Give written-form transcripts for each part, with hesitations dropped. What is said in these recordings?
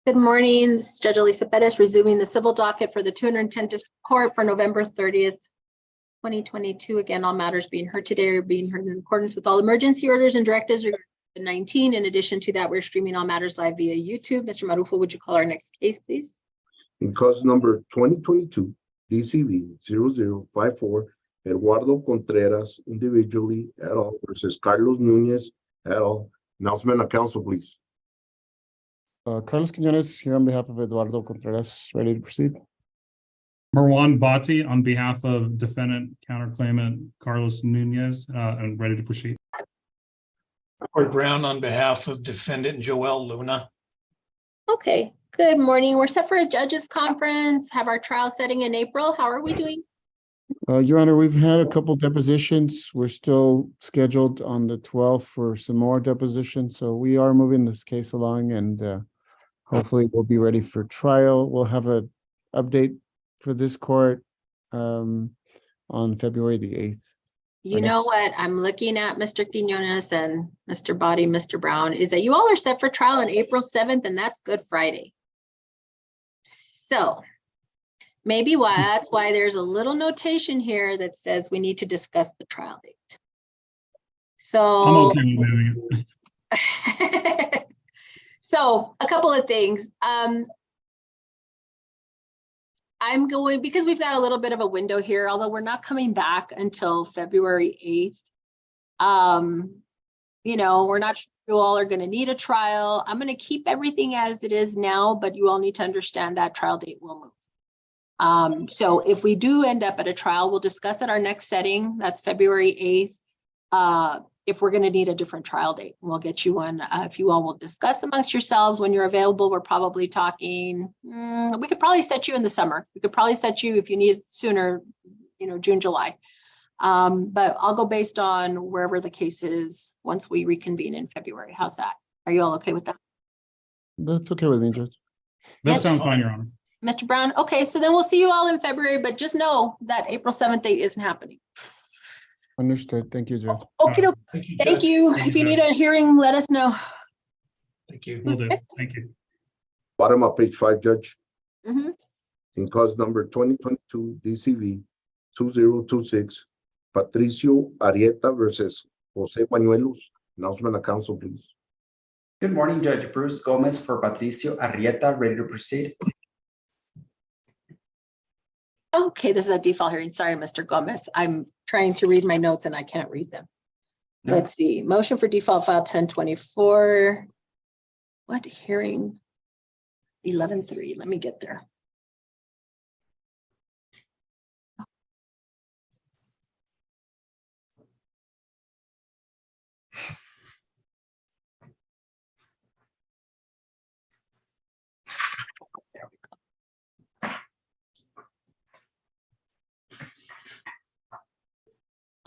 Good morning. This is Judge Alyssa Perez resuming the civil docket for the 210th District Court for November 30th, 2022. Again, all matters being heard today are being heard in accordance with all emergency orders and directives regarding COVID-19. In addition to that, we're streaming all matters live via YouTube. Mr. Marufo, would you call our next case, please? In cause number 2022 DCV 0054, Eduardo Contreras individually et al. Versus Carlos Nunez et al. Announcement of council, please. Carlos Quiñones here on behalf of Eduardo Contreras, ready to proceed. Marwan Bhatti on behalf of defendant counterclaimant Carlos Nunez, and ready to proceed. Corey Brown on behalf of defendant Joel Luna. Okay, good morning. We're set for a judges conference, have our trial setting in April. How are we doing? Your Honor, we've had a couple depositions. We're still scheduled on the 12th for some more depositions. So we are moving this case along and hopefully we'll be ready for trial. We'll have an update for this court on February the 8th. You know what? I'm looking at Mr. Quiñones and Mr. Body, Mr. Brown, is that you all are set for trial on April 7th, and that's Good Friday. So maybe that's why there's a little notation here that says we need to discuss the trial date. So I'm okay with moving it. So a couple of things. I'm going, because we've got a little bit of a window here, although we're not coming back until February 8th. You know, we're not sure you all are going to need a trial. I'm going to keep everything as it is now, but you all need to understand that trial date will move. So if we do end up at a trial, we'll discuss at our next setting. That's February 8th. If we're going to need a different trial date, we'll get you one. If you all will discuss amongst yourselves when you're available, we're probably talking, we could probably set you in the summer. We could probably set you if you need it sooner, you know, June, July. But I'll go based on wherever the case is once we reconvene in February. How's that? Are you all okay with that? That's okay with me, Judge. That Yes. sounds fine, Your Honor. Mr. Brown? Okay, so then we'll see you all in February, but just know that April 7th date isn't happening. Understood. Thank you, Judge. Okay, thank you. Thank If you, you need Judge. a hearing, let us know. Thank you. Will do. Thank you. Bottom of page 5, Judge. Mhm. In cause number 2022 DCV 2026, Patricio Arieta versus Jose Pañuelos. Announcement of council, please. Good morning, Judge Bruce Gomez for Patricio Arrieta, ready to proceed. Okay, this is a default hearing. Sorry, Mr. Gomez. I'm trying to read my notes and I can't read them. No. Let's see. Motion for default file 1024. What hearing? 11-3. Let me get there. There we go.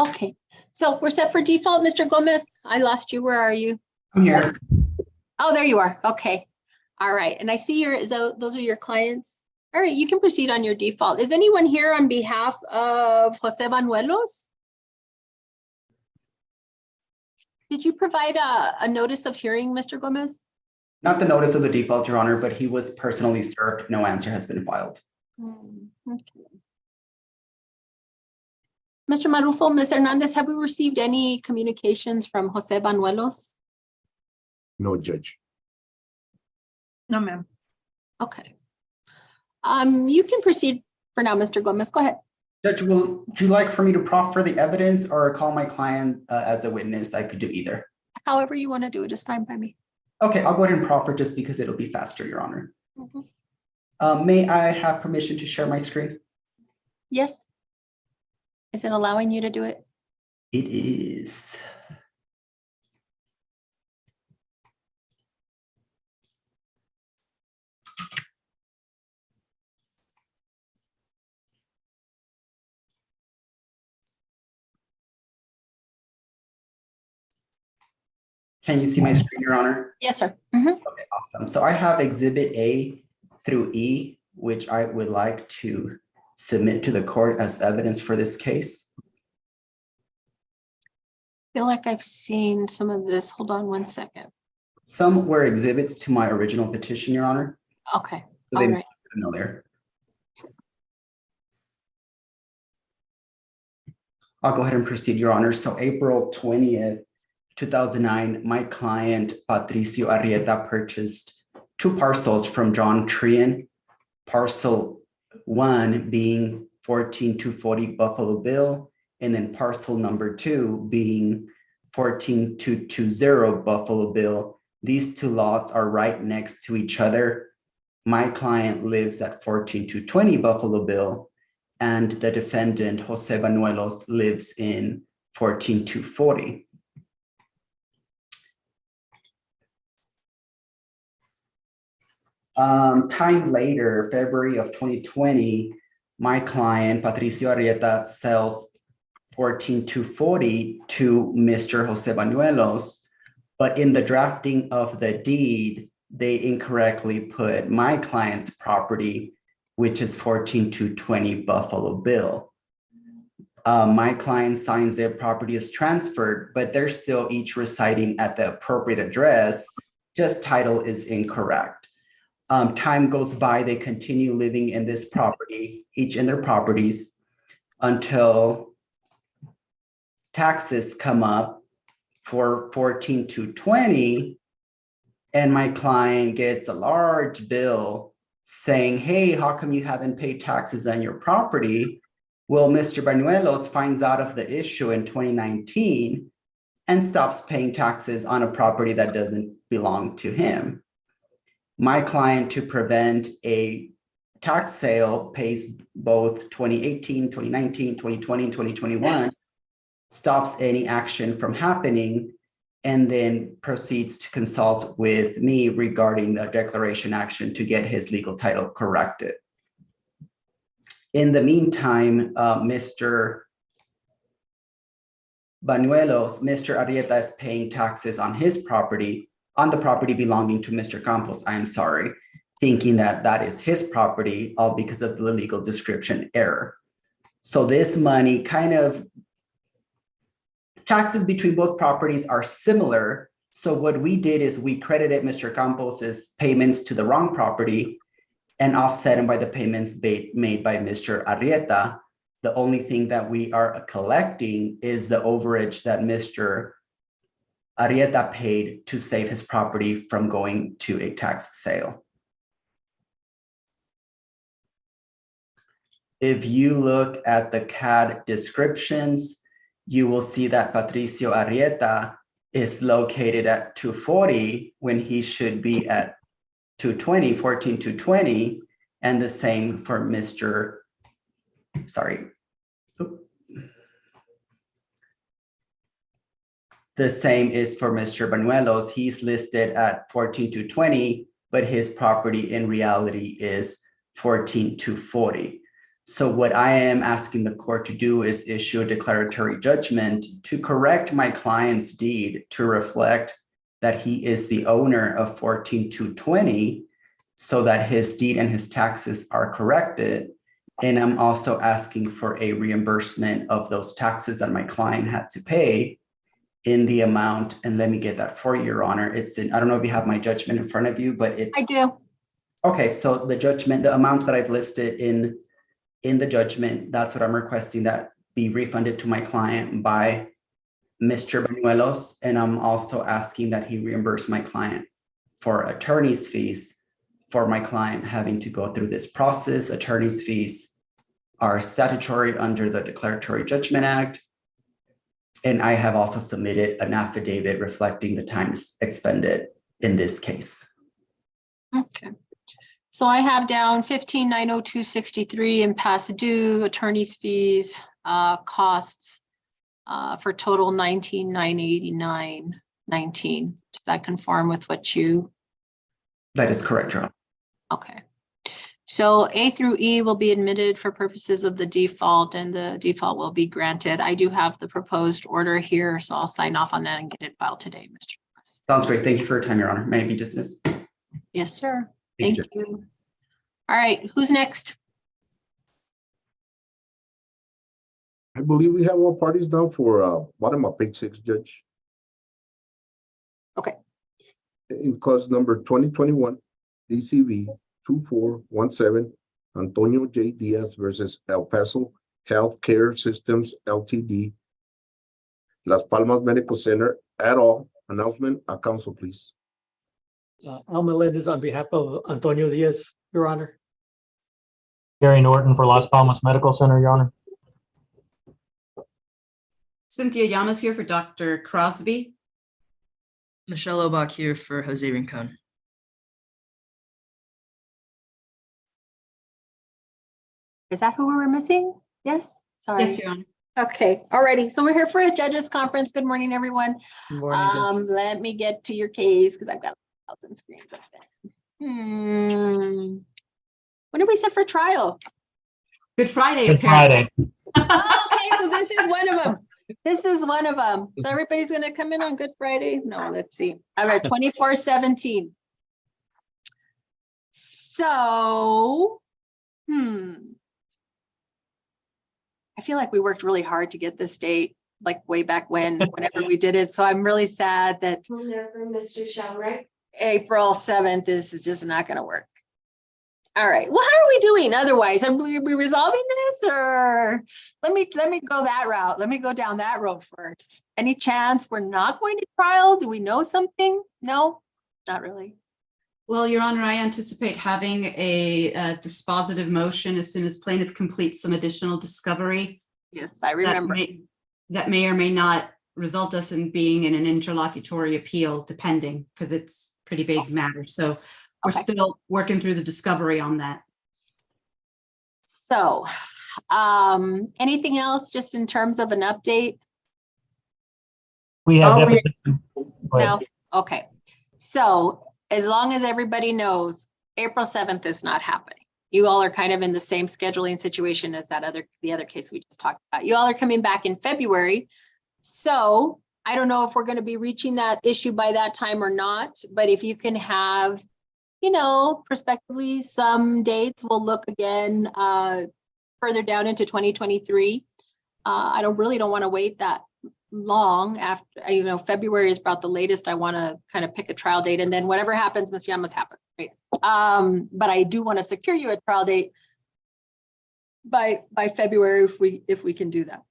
Okay, so we're set for default, Mr. Gomez. I lost you. Where are you? I'm here. Oh, there you are. Okay. All right. And I see those are your clients. All right, you can proceed on your default. Is anyone here on behalf of Jose Banuelos? Did you provide a notice of hearing, Mr. Gomez? Not the notice of the default, Your Honor, but he was personally served. No answer has been filed. Okay. Mr. Marufo, Ms. Hernandez, have we received any communications from Jose Banuelos? No, Judge. No, ma'am. Okay. You can proceed for now, Mr. Gomez. Go ahead. Judge, would you like for me to proffer the evidence or call my client as a witness? I could do either. However you want to do it is fine by me. Okay, I'll go ahead and proffer just because it'll be faster, Your Honor. Mhm. May I have permission to share my screen? Yes. Is it allowing you to do it? It is. Can you see my screen, Your Honor? Yes, sir. Mhm. Okay, awesome. So I have Exhibit A through E, which I would like to submit to the court as evidence for this case. I feel like I've seen some of this. Hold on one second. Some were exhibits to my original petition, Your Honor. Okay, So all they right. familiar. I'll go ahead and proceed, Your Honor. So April 20th, 2009, my client Patricio Arrieta purchased 2 parcels from John Trian. Parcel 1 being 14240 Buffalo Bill, and then parcel number 2 being 14220 Buffalo Bill. These 2 lots are right next to each other. My client lives at 14220 Buffalo Bill, and the defendant, Jose Banuelos, lives in 14240. Time later, February of 2020, my client, Patricio Arrieta, sells 14240 to Mr. Jose Banuelos, but in the drafting of the deed, they incorrectly put my client's property, which is 14220 Buffalo Bill. My client signs their property is transferred, but they're still each residing at the appropriate address, just title is incorrect. Time goes by, they continue living in this property, each in their properties, until taxes come up for 14220, and my client gets a large bill saying, hey, how come you haven't paid taxes on your property? Well, Mr. Banuelos finds out of the issue in 2019 and stops paying taxes on a property that doesn't belong to him. My client, to prevent a tax sale, pays both 2018, 2019, 2020, and 2021, stops any action from happening, and then proceeds to consult with me regarding the declaration action to get his legal title corrected. In the meantime, Mr. Banuelos, Mr. Arrieta is paying taxes on his property, on the property belonging to Mr. Campos, I am sorry, thinking that that is his property, all because of the legal description error. So this money kind of, taxes between both properties are similar. So what we did is we credited Mr. Campos's payments to the wrong property and offset them by the payments made by Mr. Arrieta. The only thing that we are collecting is the overage that Mr. Arrieta paid to save his property from going to a tax sale. If you look at the CAD descriptions, you will see that Patricio Arrieta is located at 240 when he should be at 220, 14220, and the same for Mr. Sorry. The same is for Mr. Banuelos. He's listed at 14220, but his property in reality is 14240. So what I am asking the court to do is issue a declaratory judgment to correct my client's deed to reflect that he is the owner of 14220, so that his deed and his taxes are corrected. And I'm also asking for a reimbursement of those taxes that my client had to pay in the amount, and let me get that for you, Your Honor. It's in, I don't know if you have my judgment in front of you, but it's— I do. Okay, so the judgment, the amount that I've listed in the judgment, that's what I'm requesting that be refunded to my client by Mr. Banuelos. And I'm also asking that he reimburse my client for attorney's fees for my client having to go through this process. Attorney's fees are statutory under the Declaratory Judgment Act. And I have also submitted an affidavit reflecting the time expended in this case. Okay. So I have down 15,902.63 in past due, attorney's fees, costs for total 19,989.19. Does that conform with what you? That is correct, Your Honor. Okay. So A through E will be admitted for purposes of the default, and the default will be granted. I do have the proposed order here, so I'll sign off on that and get it filed today, Mr. Perez. Sounds great. Thank you for your time, Your Honor. May I be dismissed? Yes, sir. Thank Thank you. All right, who's next? I believe we have all parties down for bottom of page 6, Judge. Okay. In cause number 2021 DCV 2417 Antonio J. Diaz versus El Paso Healthcare Systems Ltd. Las Palmas Medical Center et al. Announcement, council, please. Al Melendez on behalf of Antonio Diaz, Your Honor. Gary Norton for Las Palmas Medical Center, Your Honor. Cynthia Llamas here for Dr. Crosby. Michelle Obach here for Jose Rincon. Is that who we were missing? Yes, sorry. Yes, Your Honor. Okay, alrighty. So we're here for a judges conference. Good morning, everyone. Good morning, Judge. Let me get to your case because I've got 1,000 screens open. When did we set for trial? Good Friday. Good apparently. Friday. Oh, okay, so this is one of them. This is one of them. So everybody's gonna come in on Good Friday? No, let's see. All right, 24/17. So, I feel like we worked really hard to get this date, like way back whenever we did it. So I'm really sad that Mr. Shelwright. April 7th is just not gonna work. All right, well, how are we doing otherwise? Are we resolving this, or let me go that route. Let me go down that road first. Any chance we're not going to trial? Do we know something? No, not really. Well, Your Honor, I anticipate having a dispositive motion as soon as plaintiff completes some additional discovery. Yes, I remember. That may or may not result us in being in an interlocutory appeal, depending, because it's a pretty big matter. So we're Okay. still working through the discovery on that. So, anything else just in terms of an update? We have Oh, we- deposition. Go ahead. No? Okay. So as long as everybody knows, April 7th is not happening. You all are kind of in the same scheduling situation as the other case we just talked about. You all are coming back in February. So I don't know if we're going to be reaching that issue by that time or not, but if you can have, prospectively some dates, we'll look again further down into 2023. I really don't want to wait that long after, February is about the latest. I want to kind of pick a trial date, and then whatever happens, Ms. Llamas happen, right? But I do want to secure you a trial date by February if we can do that.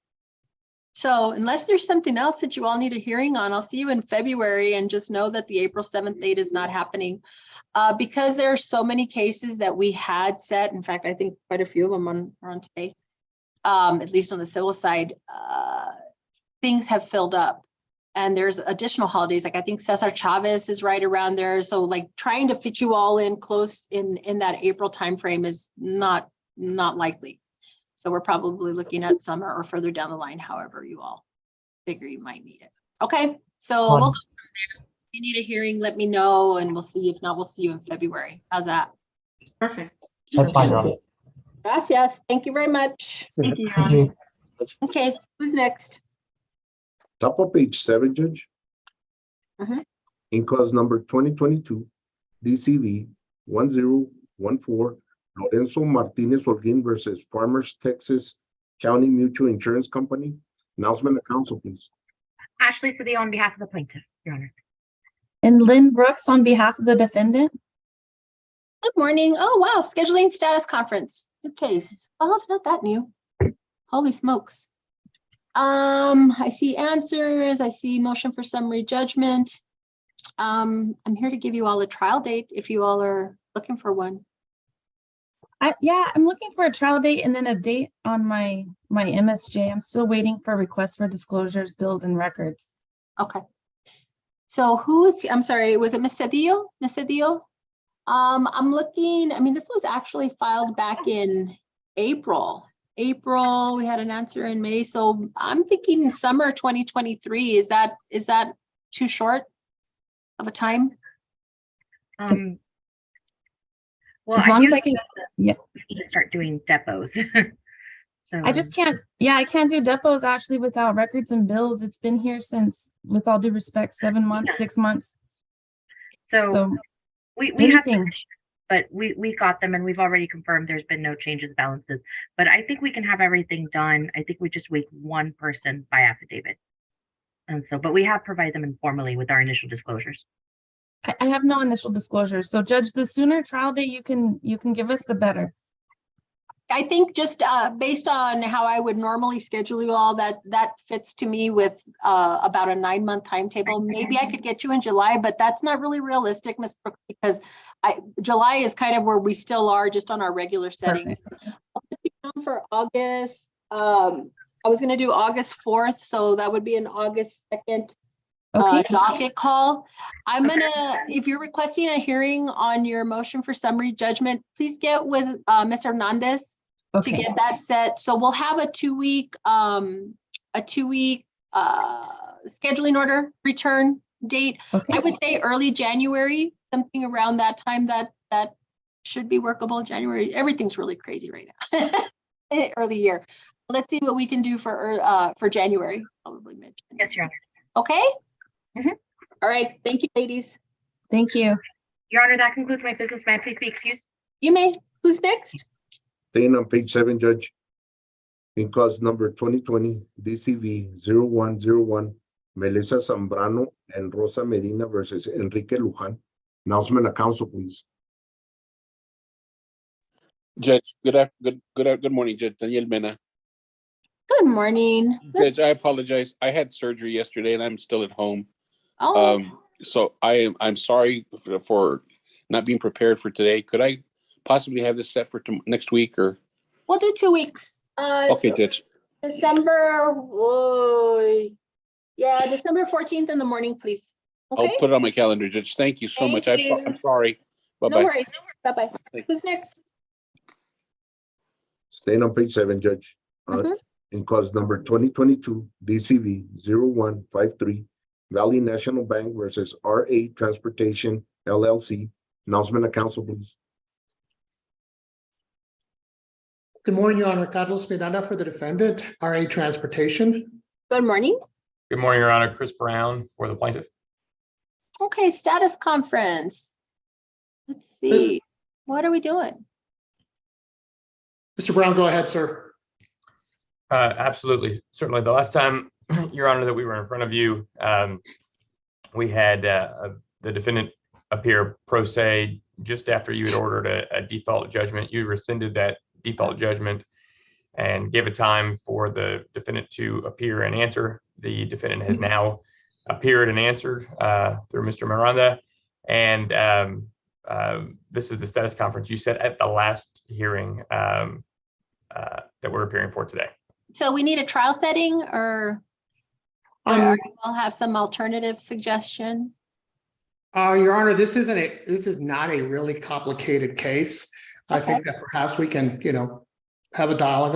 So unless there's something else that you all need a hearing on, I'll see you in February, and just know that the April 7th date is not happening. Because there are so many cases that we had set. In fact, I think quite a few of them are on today, at least on the civil side. Things have filled up, and there's additional holidays. Like I think Cesar Chavez is right around there. So like trying to fit you all in close in that April timeframe is not likely. So we're probably looking at summer or further down the line, however you all figure you might need it. Okay, so we'll go from there. If you need a hearing, let me know, and we'll see. If not, we'll see you in February. How's that? Perfect. That's fine, Your Honor. Gracias. Thank you very much. Thank you, Your Thank Honor. you. Okay, who's next? Top of page 7, Judge. Mhm. In cause number 2022, DCV 1014, Lorenzo Martinez Holguin versus Farmers Texas County Mutual Insurance Company. Announcement of council, please. Ashley Cedillo on behalf of the plaintiff, Your Honor. And Lynn Brooks on behalf of the defendant. Good morning. Oh, wow. Scheduling status conference. New case. Well, it's not that new. Holy smokes. I see answers. I see motion for summary judgment. I'm here to give you all a trial date if you all are looking for one. I'm looking for a trial date and then a date on my MSJ. I'm still waiting for requests for disclosures, bills, and records. Okay. So I'm sorry, was it Ms. Cedillo? Ms. Cedillo? I'm looking, this was actually filed back in April. We had an answer in May. So I'm thinking summer 2023. Is that too short of a time? Well, As long as I can, we need to start doing depots. So, I just can't, I can't do depots actually without records and bills. It's been here since, with all due respect, 7 months, 6 months. So we have, anything. but we got them, and we've already confirmed there's been no changes, balances. But I think we can have everything done. I think we just wait one person by affidavit. And so, but we have provided them informally with our initial disclosures. I have no initial disclosures. So Judge, the sooner trial date you can give us, the better. I think just based on how I would normally schedule you all, that fits to me with about a 9-month timetable. Maybe I could get you in July, but that's not really realistic, Ms. Brooks, because July is kind of where we still are just on our regular settings. I'll put you down for August. I was going to do August 4th, so that would be an August 2nd docket call. I'm gonna, if you're requesting a hearing on your motion for summary judgment, please get with Ms. Hernandez to get that set. So we'll have a 2-week scheduling order return date. I would say early January, something around that time. That should be workable. January, everything's really crazy right now. Early year. Let's see what we can do for January, probably mid. Yes, Your Honor. Okay. All right. Thank you, ladies. Thank you. Your Honor, that concludes my business. May I please be excused? You may. Who's next? Staying on page 7, Judge. In cause number 2020 DCV 0101, Melissa Zambrano and Rosa Medina versus Enrique Luján. Announcement of council, please. Judge, good morning, Judge Daniel Mena. Good morning. Judge, I apologize. I had surgery yesterday and I'm still at home. Oh. So I'm sorry for not being prepared for today. Could I possibly have this set for next week or? We'll do 2 weeks. Okay, Judge. December 14th in the morning, please. Okay. I'll put it on my calendar, Judge. Thank you so much. I'm sorry. Bye-bye. No worries. Bye-bye. Who's next? Staying on page 7, Judge. In cause number 2022 DCV 0153, Valley National Bank versus RA Transportation LLC. Announcement of council, please. Good morning, Your Honor. Carlos Miranda for the defendant, RA Transportation. Good morning. Good morning, Your Honor. Chris Brown for the plaintiff. Okay, status conference. Let's see. What are we doing? Mr. Brown, go ahead, sir. Absolutely. Certainly. The last time, Your Honor, that we were in front of you, we had the defendant appear pro se just after you had ordered a default judgment. You rescinded that default judgment and gave a time for the defendant to appear and answer. The defendant has now appeared and answered through Mr. Miranda. And this is the status conference you said at the last hearing that we're appearing for today. So we need a trial setting, or I'll have some alternative suggestion. Your Honor, this is not a really complicated case. I think that perhaps we can, have a dialogue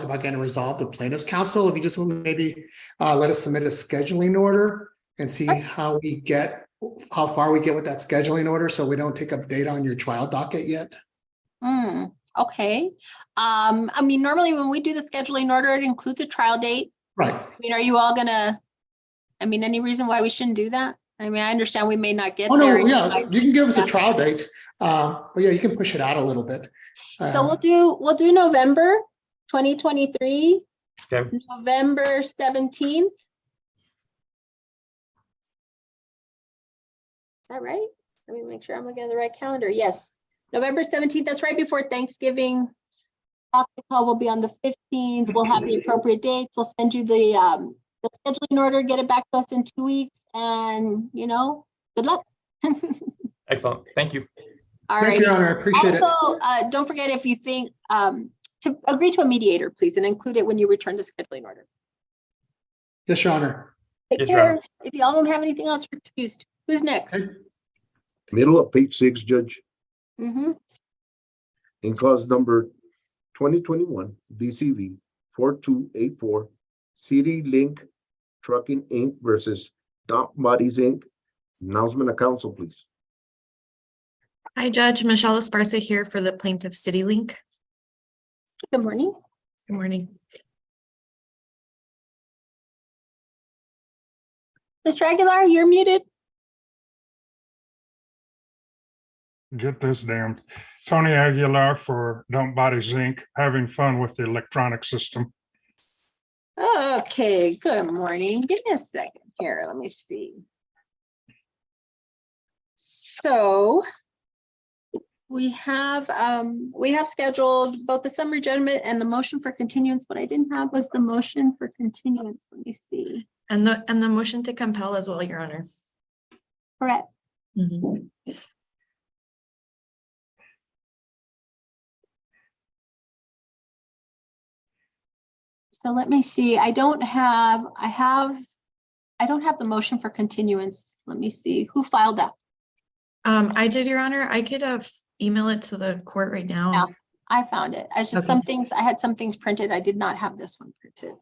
about getting resolved with plaintiff's counsel. If you just want to maybe let us submit a scheduling order and see how far we get with that scheduling order, so we don't take up data on your trial docket yet. Okay. I mean, normally when we do the scheduling order, it includes a trial date. Right. I mean, are you all gonna, any reason why we shouldn't do that? I mean, I understand we may not get there. No, yeah, you can give us a trial date. But yeah, you can push it out a little bit. So we'll do November 2023, okay. November 17th. Is that right? Let me make sure I'm looking at the right calendar. Yes, November 17th. That's right before Thanksgiving. The call will be on the 15th. We'll have the appropriate dates. We'll send you the scheduling order, get it back to us in 2 weeks, and good luck. Excellent. Thank you. All Thank right. you, Your Honor. I appreciate it. Also, don't forget, if you think to agree to a mediator, please, and include it when you return the scheduling order. Yes, Your Honor. Take care. If y'all don't have anything else, you're excused. Who's next? Middle of page 6, Judge. In cause number 2021 DCV 4284, City Link Trucking Inc. versus Dump Bodies Inc. Announcement of council, please. Hi, Judge. Michelle Esparza here for the plaintiff CityLink. Good morning. Good morning. Mr. Aguilar, you're muted. Get this damn. Tony Aguilar for Dump Bodies Inc. Having fun with the electronic system. Okay, good morning. Give me a second here. Let me see. so we have scheduled both the summary judgment and the motion for continuance. What I didn't have was the motion for continuance. Let me see. And the motion to compel as well, Your Honor. Correct. Mhm. So let me see. I don't have the motion for continuance. Let me see. Who filed that? I did, Your Honor. I could email it to the court right now. Yeah, I found it. I just Okay. some things, I had some things printed. I did not have this one printed.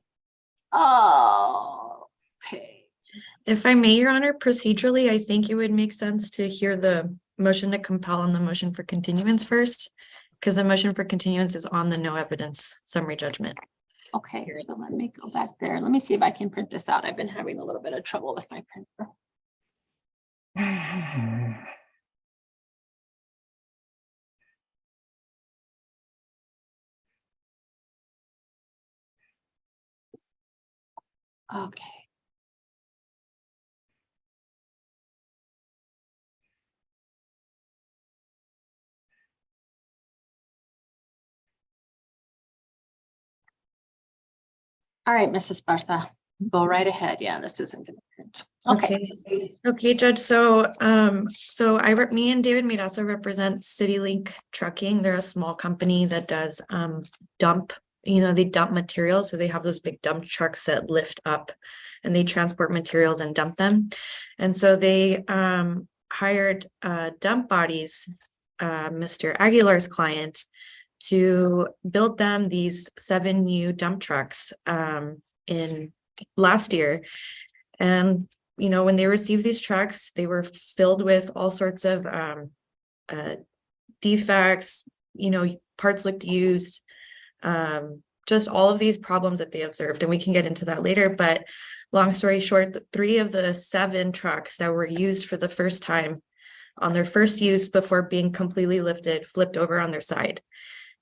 Oh, okay. If I may, Your Honor, procedurally, I think it would make sense to hear the motion to compel and the motion for continuance first, because the motion for continuance is on the no evidence summary judgment. Okay, so let me go back there. Let me see if I can print this out. I've been having a little bit of trouble with my printer. Okay. All right, Mrs. Bartha, go right ahead. Yeah, this isn't gonna print. Okay. Okay, Judge. So, me and David Mirasso represent CityLink Trucking. They're a small company that does dump. They dump materials. So they have those big dump trucks that lift up, and they transport materials and dump them. And so they hired Dump Bodies, Mr. Aguilar's client, to build them these 7 new dump trucks in last year. And when they received these trucks, they were filled with all sorts of defects, parts looked used, just all of these problems that they observed. And we can get into that later, but long story short, 3 of the 7 trucks that were used for the first time on their first use before being completely lifted, flipped over on their side.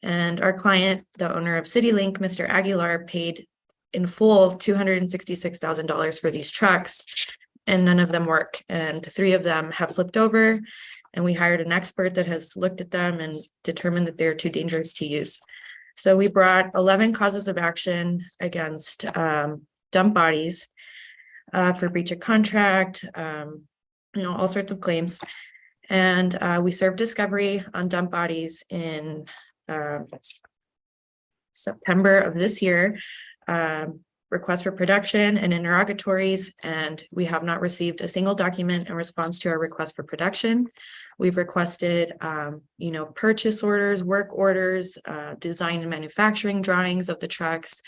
And our client, the owner of CityLink, Mr. Aguilar, paid in full $266,000 for these trucks, and none of them work. And 3 of them have flipped over, and we hired an expert that has looked at them and determined that they're too dangerous to use. So we brought 11 causes of action against Dump Bodies for breach of contract, all sorts of claims. And we served discovery on Dump Bodies in September of this year, request for production and interrogatories, and we have not received a single document in response to our request for production. We've requested, purchase orders, work orders, design and manufacturing drawings of the trucks,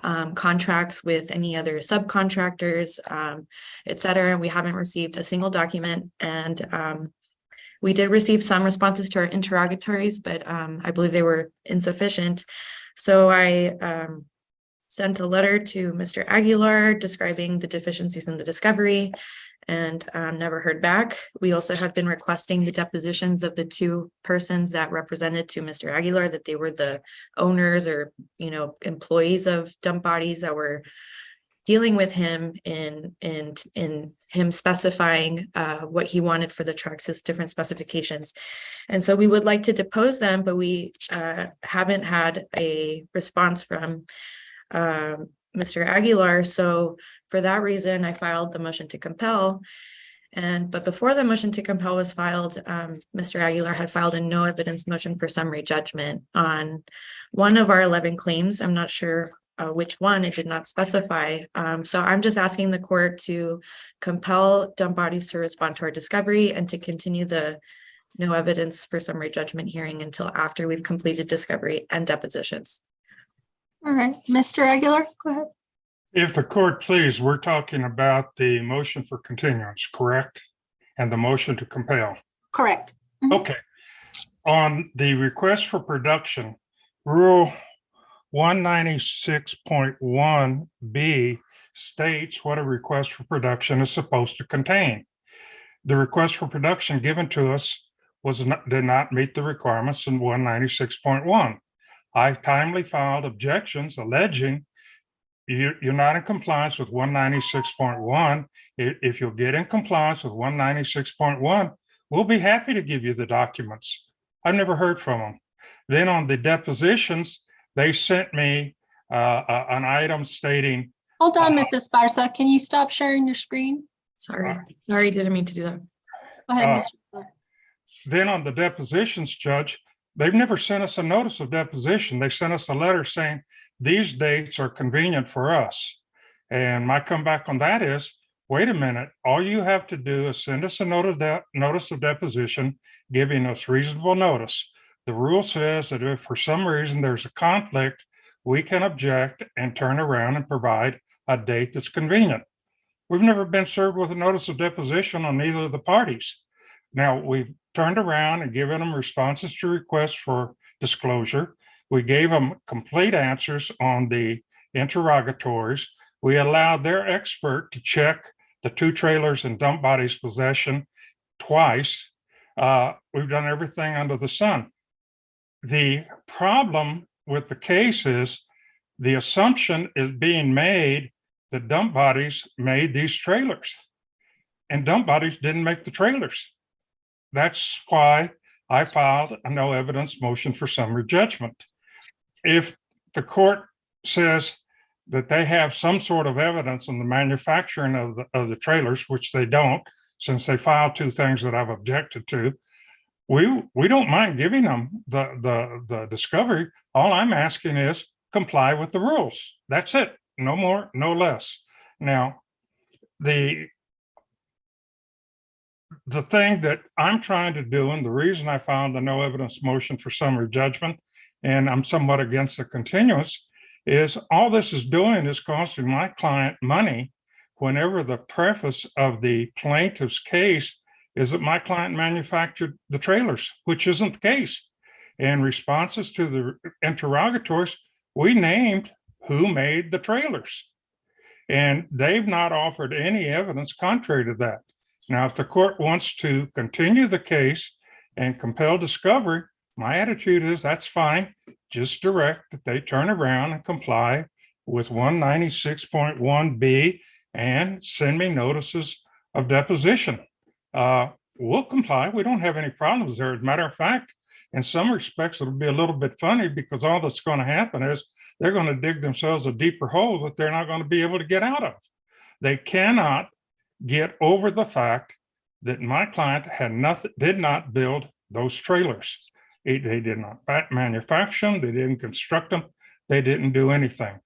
contracts with any other subcontractors, et cetera. We haven't received a single document, and we did receive some responses to our interrogatories, but I believe they were insufficient. So I sent a letter to Mr. Aguilar describing the deficiencies in the discovery, and never heard back. We also have been requesting the depositions of the 2 persons that represented to Mr. Aguilar that they were the owners or employees of Dump Bodies that were dealing with him in him specifying what he wanted for the trucks, his different specifications. And so we would like to depose them, but we haven't had a response from Mr. Aguilar. So for that reason, I filed the motion to compel. But before the motion to compel was filed, Mr. Aguilar had filed a no evidence motion for summary judgment on one of our 11 claims. I'm not sure which one, it did not specify. So I'm just asking the court to compel Dump Bodies to respond to our discovery and to continue the no evidence for summary judgment hearing until after we've completed discovery and depositions. All right, Mr. Aguilar, go ahead. If the court please, we're talking about the motion for continuance, correct? And the motion to compel. Correct. Okay. On the request for production, Rule 196.1B states what a request for production is supposed to contain. The request for production given to us did not meet the requirements in 196.1. I timely filed objections alleging you're not in compliance with 196.1. If you'll get in compliance with 196.1, we'll be happy to give you the documents. I've never heard from them. Then on the depositions, they sent me an item stating. Hold on, Mrs. Sparsa, can you stop sharing your screen? Sorry, didn't mean to do that. Go ahead, Mr. Fuller. Then on the depositions, Judge, they've never sent us a notice of deposition. They sent us a letter saying these dates are convenient for us. And my comeback on that is, wait a minute, all you have to do is send us a notice of deposition, giving us reasonable notice. The rule says that if for some reason there's a conflict, we can object and turn around and provide a date that's convenient. We've never been served with a notice of deposition on either of the parties. Now, we've turned around and given them responses to requests for disclosure. We gave them complete answers on the interrogatories. We allowed their expert to check the 2 trailers in dump body's possession twice. We've done everything under the sun. The problem with the case is the assumption is being made that dump bodies made these trailers, and dump bodies didn't make the trailers. That's why I filed a no evidence motion for summary judgment. If the court says that they have some sort of evidence on the manufacturing of the trailers, which they don't, since they filed 2 things that I've objected to, we don't mind giving them the discovery. All I'm asking is comply with the rules. That's it. No more, no less. Now, the thing that I'm trying to do, and the reason I filed the no evidence motion for summary judgment, and I'm somewhat against the continuance, is all this is doing is costing my client money whenever the preface of the plaintiff's case is that my client manufactured the trailers, which isn't the case. In responses to the interrogatories, we named who made the trailers, and they've not offered any evidence contrary to that. Now, if the court wants to continue the case and compel discovery, my attitude is that's fine. Just direct that they turn around and comply with 196.1B and send me notices of deposition. We'll comply. We don't have any problems there. As a matter of fact, in some respects, it'll be a little bit funny because all that's going to happen is they're going to dig themselves a deeper hole that they're not going to be able to get out of. They cannot get over the fact that my client did not build those trailers. They did not manufacture them. They didn't construct them. They didn't do anything.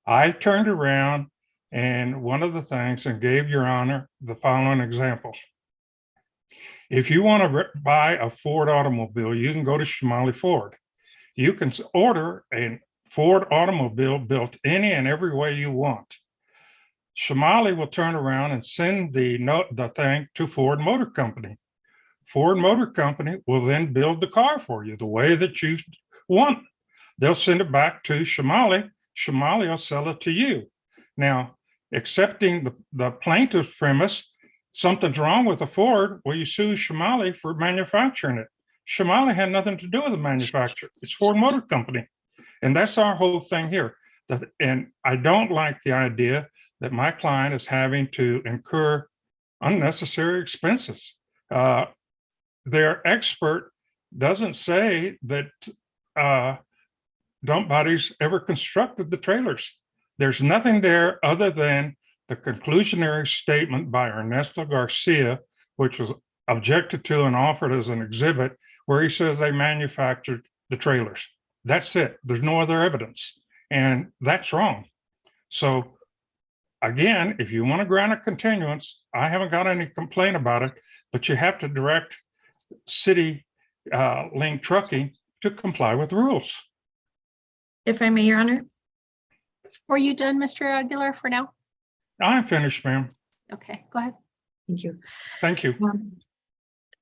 I turned around and one of the things and gave Your Honor the following example. If you want to buy a Ford automobile, you can go to Shimali Ford. You can order a Ford automobile built any and every way you want. Shimali will turn around and send the thing to Ford Motor Company. Ford Motor Company will then build the car for you the way that you want. They'll send it back to Shimali. Shimali will sell it to you. Now, accepting the plaintiff's premise, something's wrong with the Ford, well, you sue Shimali for manufacturing it. Shimali had nothing to do with the manufacturer. It's Ford Motor Company. And that's our whole thing here. And I don't like the idea that my client is having to incur unnecessary expenses. Their expert doesn't say that dump bodies ever constructed the trailers. There's nothing there other than the conclusionary statement by Ernesto Garcia, which was objected to and offered as an exhibit, where he says they manufactured the trailers. That's it. There's no other evidence. And that's wrong. So again, if you want to grant a continuance, I haven't got any complaint about it, but you have to direct City Link Trucking to comply with the rules. If I may, Your Honor. Were you done, Mr. Aguilar, for now? I'm finished, ma'am. Okay, go ahead. Thank you. Thank you.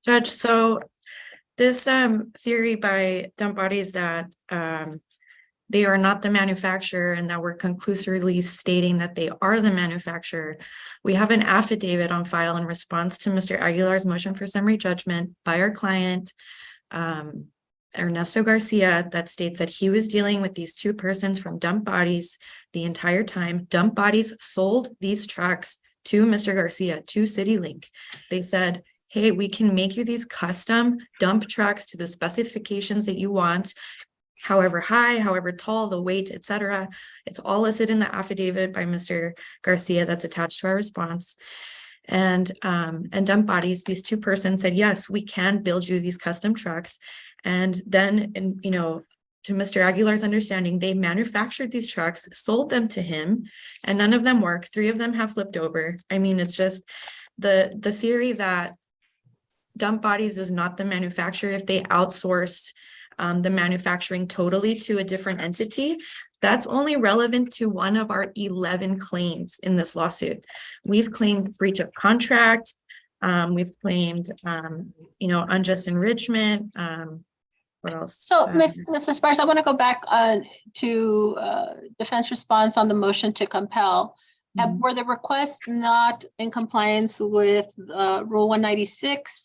Judge, so this theory by dump bodies that they are not the manufacturer and that we're conclusively stating that they are the manufacturer. We have an affidavit on file in response to Mr. Aguilar's motion for summary judgment by our client, Ernesto Garcia, that states that he was dealing with these 2 persons from dump bodies the entire time. Dump bodies sold these trucks to Mr. Garcia, to CityLink. They said, hey, we can make you these custom dump trucks to the specifications that you want, however high, however tall, the weight, etc. It's all listed in the affidavit by Mr. Garcia that's attached to our response. And Dump Bodies, these two persons said, yes, we can build you these custom trucks. And then, you know, to Mr. Aguilar's understanding, they manufactured these trucks, sold them to him, and none of them work. 3 of them have flipped over. I mean, it's just the theory that Dump Bodies is not the manufacturer. If they outsourced the manufacturing totally to a different entity, that's only relevant to one of our 11 claims in this lawsuit. We've claimed breach of contract. We've claimed, you know, unjust enrichment. What else? So, Mrs. Sparks, I want to go back to defense response on the motion to compel. Were the requests not in compliance with Rule 196?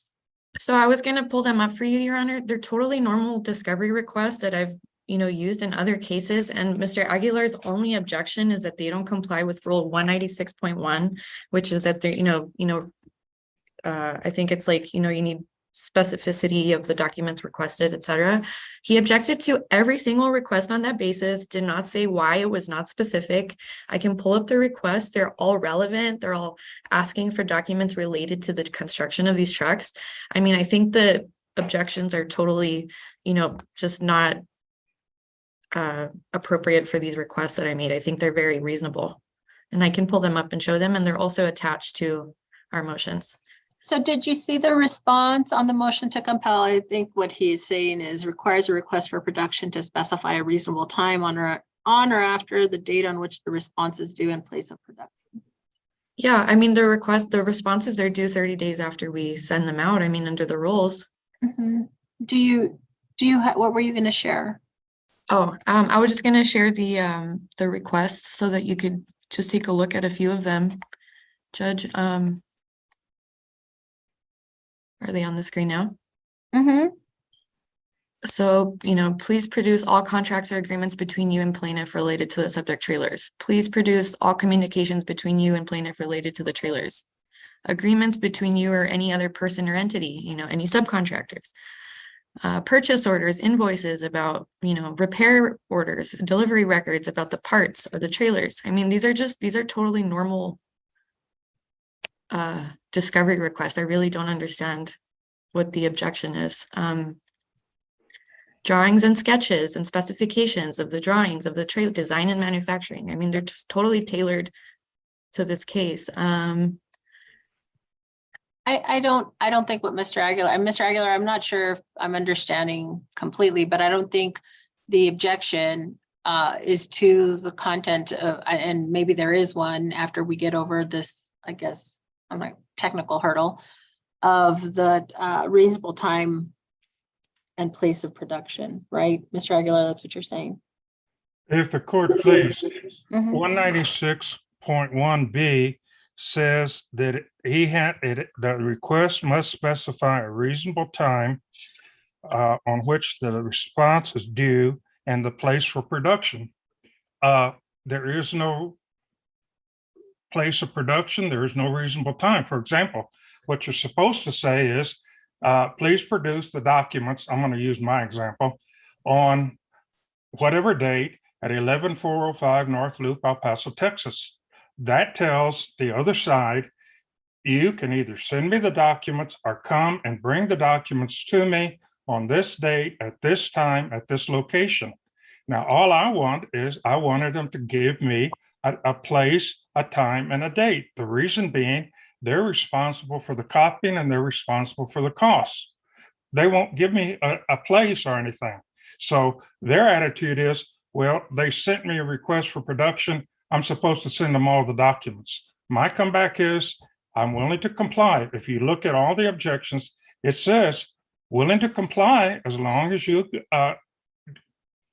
So I was going to pull them up for you, Your Honor. They're totally normal discovery requests that I've, you know, used in other cases. And Mr. Aguilar's only objection is that they don't comply with Rule 196.1, which is that they're, I think it's like, you know, you need specificity of the documents requested, etc. He objected to every single request on that basis, did not say why it was not specific. I can pull up the requests. They're all relevant. They're all asking for documents related to the construction of these trucks. I mean, I think the objections are totally, you know, just not appropriate for these requests that I made. I think they're very reasonable, and I can pull them up and show them, and they're also attached to our motions. So did you see the response on the motion to compel? I think what he's saying is requires a request for production to specify a reasonable time on or after the date on which the response is due in place of production. Yeah, I mean, the responses are due 30 days after we send them out. I mean, under the rules. Mm-hmm. What were you going to share? Oh, I was just going to share the requests so that you could just take a look at a few of them. Judge, are they on the screen now? Mm-hmm. So, you know, please produce all contracts or agreements between you and plaintiff related to the subject trailers. Please produce all communications between you and plaintiff related to the trailers. Agreements between you or any other person or entity, you know, any subcontractors. Purchase orders, invoices about, you know, repair orders, delivery records about the parts or the trailers. I mean, these are totally normal discovery requests. I really don't understand what the objection is. Drawings and sketches and specifications of the drawings of the trailer design and manufacturing. I mean, they're just totally tailored to this case. I don't think what Mr. Aguilar, I'm not sure if I'm understanding completely, but I don't think the objection is to the content of, and maybe there is one after we get over this, I guess, I'm like technical hurdle of the reasonable time and place of production, right? Mr. Aguilar, that's what you're saying. If the court please, Mhm. 196.1B says that the request must specify a reasonable time on which the response is due and the place for production. There is no place of production. There is no reasonable time. For example, what you're supposed to say is, please produce the documents. I'm going to use my example on whatever date at 11405 North Loop, El Paso, Texas. That tells the other side, you can either send me the documents or come and bring the documents to me on this date, at this time, at this location. Now, all I want is I wanted them to give me a place, a time, and a date. The reason being, they're responsible for the copying and they're responsible for the costs. They won't give me a place or anything. So their attitude is, well, they sent me a request for production. I'm supposed to send them all the documents. My comeback is, I'm willing to comply. If you look at all the objections, it says willing to comply as long as you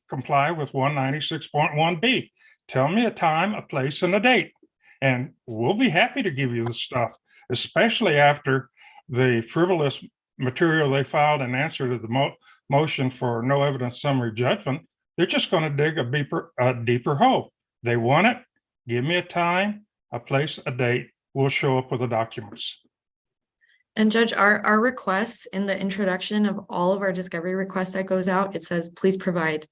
comply with 196.1B. Tell me a time, a place, and a date, and we'll be happy to give you the stuff, especially after the frivolous material they filed in answer to the motion for no evidence summary judgment. They're just going to dig a deeper hole. They want it. Give me a time, a place, a date. We'll show up with the documents. And Judge, our requests in the introduction of all of our discovery requests that goes out, it says, please provide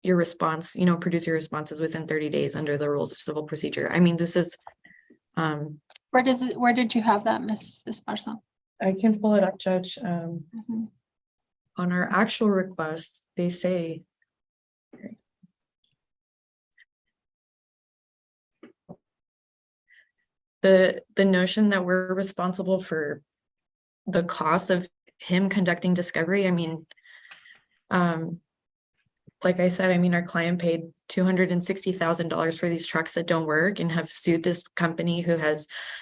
your response, produce your responses within 30 days under the rules of civil procedure. I mean, this is, Where did you have that, Ms. Esparza? I can pull it up, Judge. Mhm. On our actual request, they say, the notion that we're responsible for the cost of him conducting discovery. I mean, like I said, I mean, our client paid $260,000 for these trucks that don't work and have sued this company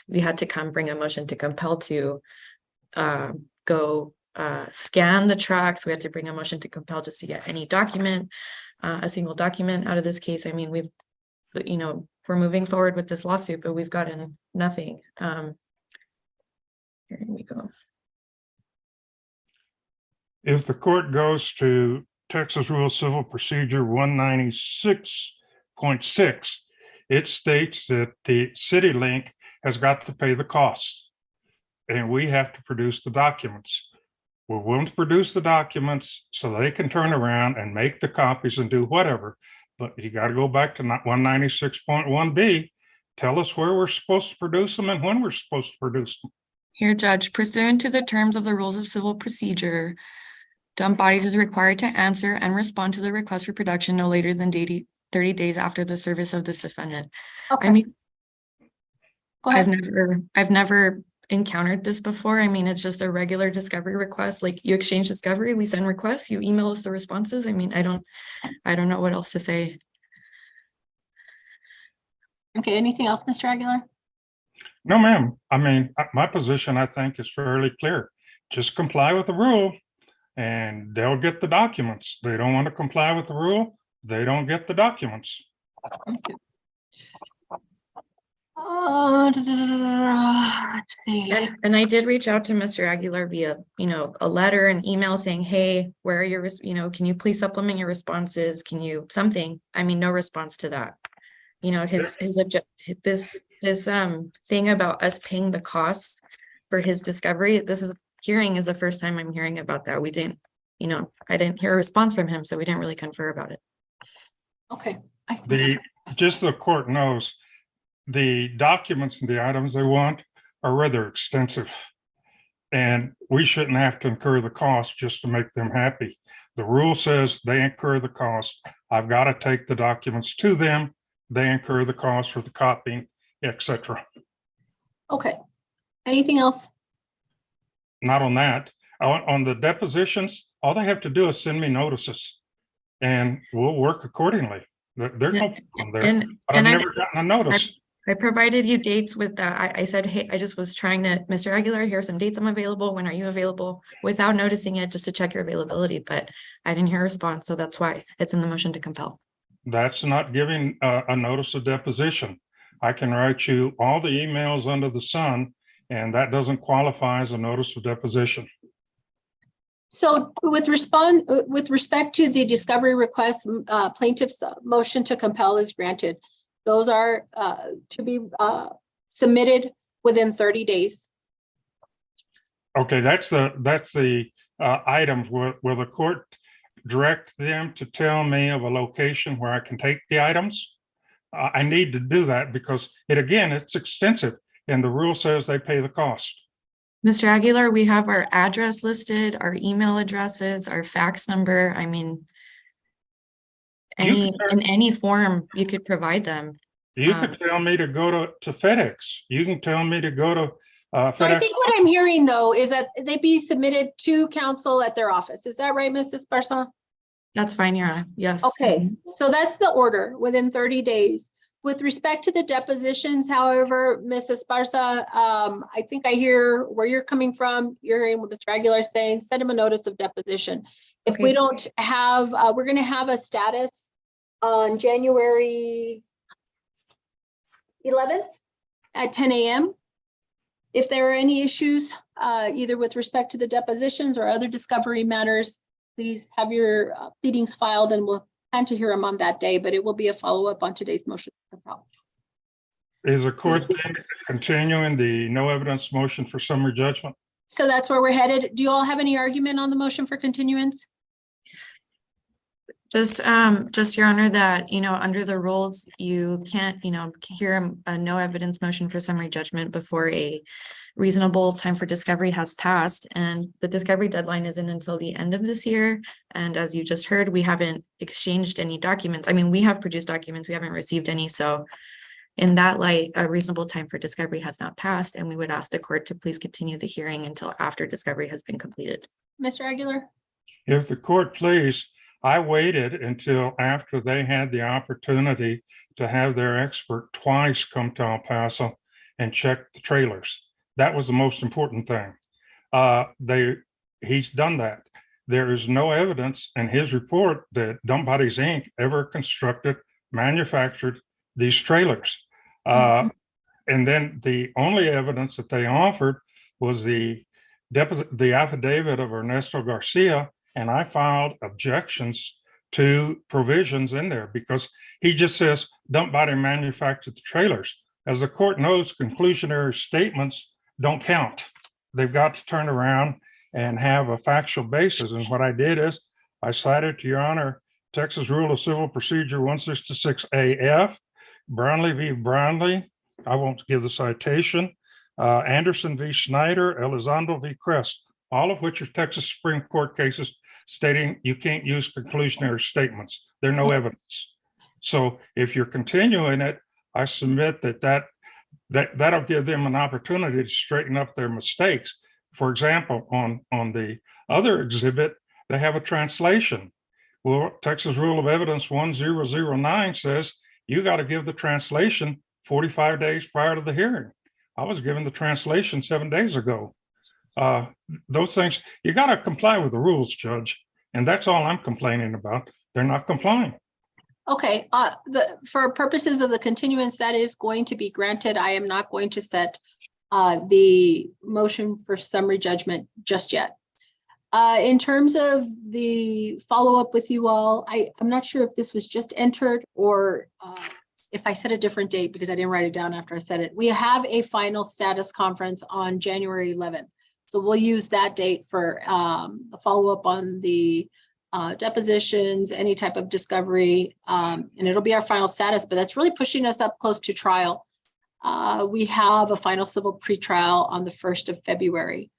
we had to come bring a motion to compel to go scan the trucks. We had to bring a motion to compel just to get any document, a single document out of this case. I mean, we're moving forward with this lawsuit, but we've gotten nothing. Here we go. If the court goes to Texas Rule Civil Procedure 196.6, it states that the city link has got to pay the costs, and we have to produce the documents. We're willing to produce the documents so they can turn around and make the copies and do whatever, but you got to go back to 196.1B. Tell us where we're supposed to produce them and when we're supposed to produce them. Here, Judge, pursuant to the terms of the rules of civil procedure, dump bodies is required to answer and respond to the request for production no later than 30 days after the service of this defendant. Okay. I mean, Go ahead. I've never encountered this before. I mean, it's just a regular discovery request. Like, you exchange discovery, we send requests, you email us the responses. I mean, I don't know what else to say. Okay, anything else, Mr. Aguilar? No, ma'am. I mean, my position, I think, is fairly clear. Just comply with the rule and they'll get the documents. They don't want to comply with the rule, they don't get the documents. Okay. Let's see. And I did reach out to Mr. Aguilar via, a letter and email saying, hey, where are your, can you please supplement your responses? Can you something? I mean, no response to that. This thing about us paying the costs for his discovery, hearing is the first time I'm hearing about that. We didn't, I didn't hear a response from him, so we didn't really confer about it. Okay. Just so the court knows, the documents and the items they want are rather extensive, and we shouldn't have to incur the cost just to make them happy. The rule says they incur the cost. I've got to take the documents to them. They incur the cost for the copying, etc. Okay. Anything else? Not on that. On the depositions, all they have to do is send me notices, and we'll work accordingly. There's no problem there. But I've never gotten a notice. I provided you dates with that. I said, hey, I just was trying to, Mr. Aguilar, here are some dates I'm available. When are you available? Without noticing it, just to check your availability, but I didn't hear a response. So that's why it's in the motion to compel. That's not giving a notice of deposition. I can write you all the emails under the sun, and that doesn't qualify as a notice of deposition. So with respect to the discovery request, plaintiff's motion to compel is granted. Those are to be submitted within 30 days. Okay, that's the items. Will the court direct them to tell me of a location where I can take the items? I need to do that because it's extensive, and the rule says they pay the cost. Mr. Aguilar, we have our address listed, our email addresses, our fax number. I mean, in any form you could provide them. You could tell me to go to FedEx. You can tell me to go to So I think what I'm hearing though is that they be submitted to counsel at their office. Is that right, Ms. Esparza? That's fine, Your Honor. Yes. Okay, so that's the order within 30 days. With respect to the depositions, however, Ms. Esparza, I think I hear where you're coming from. You're hearing what Mr. Aguilar is saying. Send him a notice of deposition. If we don't have, we're going to have a status on January 11th at 10 a.m. If there are any issues, either with respect to the depositions or other discovery matters, please have your pleadings filed and we'll plan to hear them on that day, but it will be a follow-up on today's motion to compel. Is the court continuing the no evidence motion for summary judgment? So that's where we're headed. Do you all have any argument on the motion for continuance? Just your honor, that, under the rules, you can't, hear a no evidence motion for summary judgment before a reasonable time for discovery has passed. And the discovery deadline isn't until the end of this year. And as you just heard, we haven't exchanged any documents. I mean, we have produced documents, we haven't received any. So in that light, a reasonable time for discovery has not passed, and we would ask the court to please continue the hearing until after discovery has been completed. Mr. Aguilar? If the court please, I waited until after they had the opportunity to have their expert twice come to El Paso and check the trailers. That was the most important thing. He's done that. There is no evidence in his report that Dump Bodies Inc. ever constructed, manufactured these trailers. And then the only evidence that they offered was the affidavit of Ernesto Garcia, and I filed objections to provisions in there because he just says Dump Body manufactured the trailers. As the court knows, conclusionary statements don't count. They've got to turn around and have a factual basis. And what I did is I cited, to your honor, Texas Rule of Civil Procedure 166AF, Brownlee v. Brownlee. I won't give the citation. Anderson v. Schneider, Elizondo v. Crest, all of which are Texas Supreme Court cases stating you can't use conclusionary statements. There's no evidence. So if you're continuing it, I submit that'll give them an opportunity to straighten up their mistakes. For example, on the other exhibit, they have a translation. Well, Texas Rule of Evidence 1009 says you got to give the translation 45 days prior to the hearing. I was given the translation 7 days ago. Those things, you got to comply with the rules, Judge. And that's all I'm complaining about. They're not complying. Okay, for purposes of the continuance, that is going to be granted. I am not going to set the motion for summary judgment just yet. In terms of the follow-up with you all, I'm not sure if this was just entered or if I set a different date because I didn't write it down after I said it. We have a final status conference on January 11th. So we'll use that date for a follow-up on the depositions, any type of discovery, and it'll be our final status, but that's really pushing us up close to trial. We have a final civil pretrial on the 1st of February.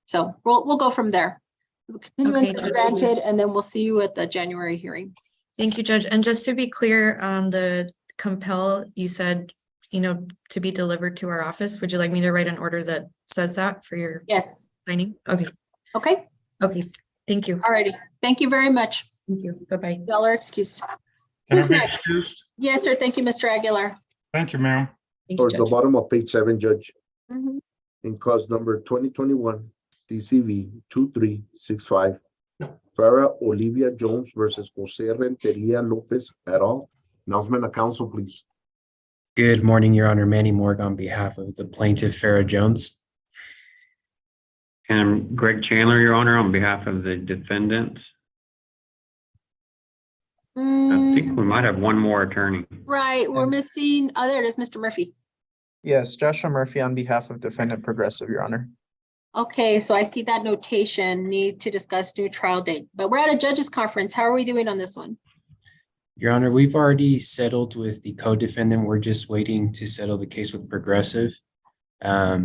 So we'll go from there. Continuance is granted, and then we'll see you at the January hearing. Thank you, Judge. And just to be clear on the compel, you said, to be delivered to our office. Would you like me to write an order that says that for your signing? Okay. Okay. Okay. Thank you. All righty. Thank you very much. Thank you. Bye-bye. Y'all are excused. Can Who's I be next? excused? Yes, sir. Thank you, Mr. Aguilar. Thank you, ma'am. Towards the bottom of page 7, Judge, Mhm. in cause number 2021 DCV 2365, Farah Olivia Jones versus Jose Renteria Lopez et al. Announcement of council, please. Good morning, Your Honor. Manny Morg on behalf of the plaintiff, Farah Jones. And Greg Chandler, Your Honor, on behalf of the defendant. I think we might have one more attorney. Right. We're missing, oh, there it is, Mr. Murphy. Yes, Joshua Murphy on behalf of defendant Progressive, Your Honor. Okay, so I see that notation, need to discuss new trial date, but we're at a judges conference. How are we doing on this one? Your Honor, we've already settled with the co-defendant. We're just waiting to settle the case with Progressive. I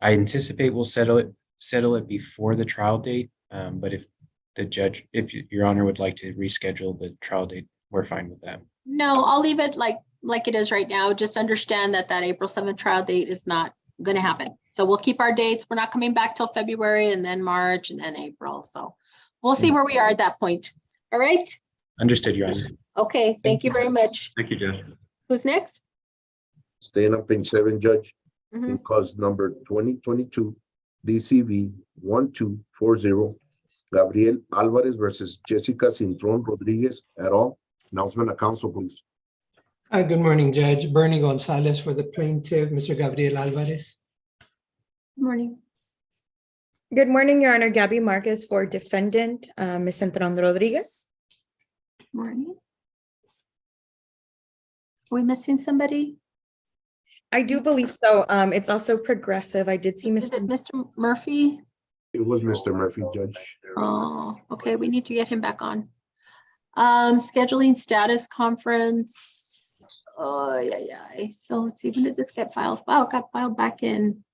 anticipate we'll settle it before the trial date. But if Your Honor would like to reschedule the trial date, we're fine with that. No, I'll leave it like it is right now. Just understand that April 7th trial date is not going to happen. So we'll keep our dates. We're not coming back till February and then March and then April. So we'll see where we are at that point. All right. Understood, Your Honor. Okay. Thank you very much. Thank you, Judge. Who's next? Staying on page 7, Judge, Mhm. in cause number 2022 DCV 1240, Gabriel Alvarez versus Jessica Cintron Rodriguez et al. Announcement of council, please. Good morning, Judge. Bernie Gonzalez for the plaintiff, Mr. Gabriel Alvarez. Good morning. Good morning, Your Honor. Gabby Marquez for defendant, Ms. Cintron Rodriguez. Morning. Are we missing somebody? I do believe so. It's also progressive. I did see Is it Mr. Murphy? It was Mr. Murphy, Judge. Oh, okay, we need to get him back on. Scheduling status conference. Oh, yeah. So let's see, when did this get filed? Wow, it got filed back in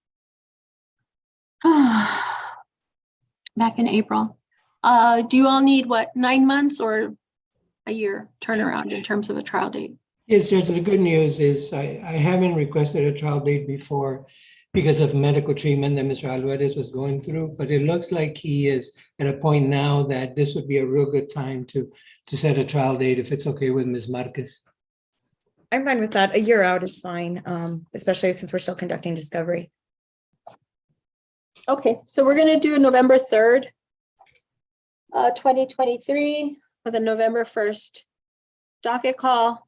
back in April. Do you all need what, 9 months or a year turnaround in terms of a trial date? Yes, Judge, the good news is I haven't requested a trial date before because of medical treatment that Mr. Alvarez was going through, but it looks like he is at a point now that this would be a real good time to set a trial date if it's okay with Ms. Marquez. I'm fine with that. A year out is fine, especially since we're still conducting discovery. Okay, so we're gonna do November 3rd, 2023 with a November 1st docket call.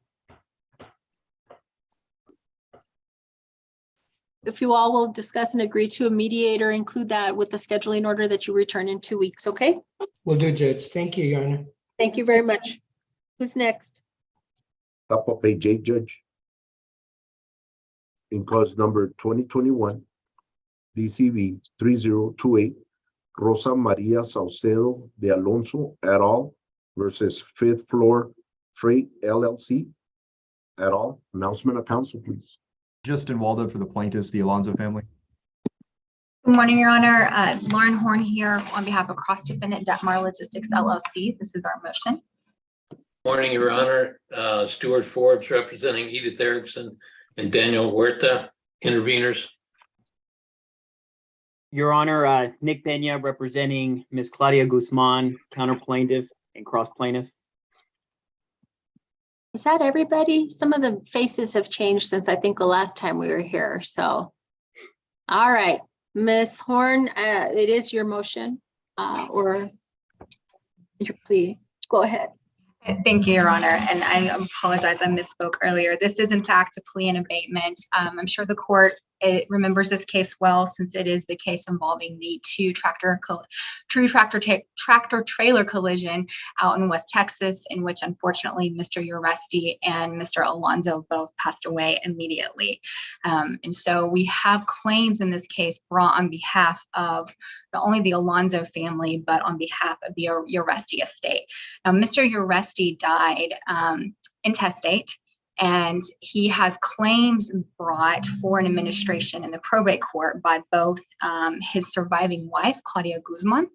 If you all will discuss and agree to a mediator, include that with the scheduling order that you return in 2 weeks, okay? Will do, Judge. Thank you, Your Honor. Thank you very much. Who's next? Top of page 8, Judge. In cause number 2021, DCV 3028, Rosa Maria Saucedo de Alonso et al. Versus Fifth Floor Freight LLC et al. Announcement of council, please. Justin Waldo for the plaintiffs, the Alonso family. Good morning, Your Honor. Lauren Horn here on behalf of Cross Defendant Detmar Logistics LLC. This is our motion. Morning, Your Honor. Stuart Forbes representing Edith Erickson and Daniel Huerta, interveners. Your Honor, Nick Pena representing Ms. Claudia Guzman, counter plaintiff and cross plaintiff. Is that everybody? Some of the faces have changed since I think the last time we were here, so. All right, Ms. Horn, it is your motion or your plea. Go ahead. Thank you, Your Honor. And I apologize, I misspoke earlier. This is in fact a plea and abatement. I'm sure the court remembers this case well, since it is the case involving the two tractor trailer collision out in West Texas, in which unfortunately Mr. Uresti and Mr. Alonso both passed away immediately. And so we have claims in this case brought on behalf of not only the Alonso family, but on behalf of the Uresti estate. Now, Mr. Uresti died intestate, and he has claims brought for an administration in the probate court by both his surviving wife, Claudia Guzman,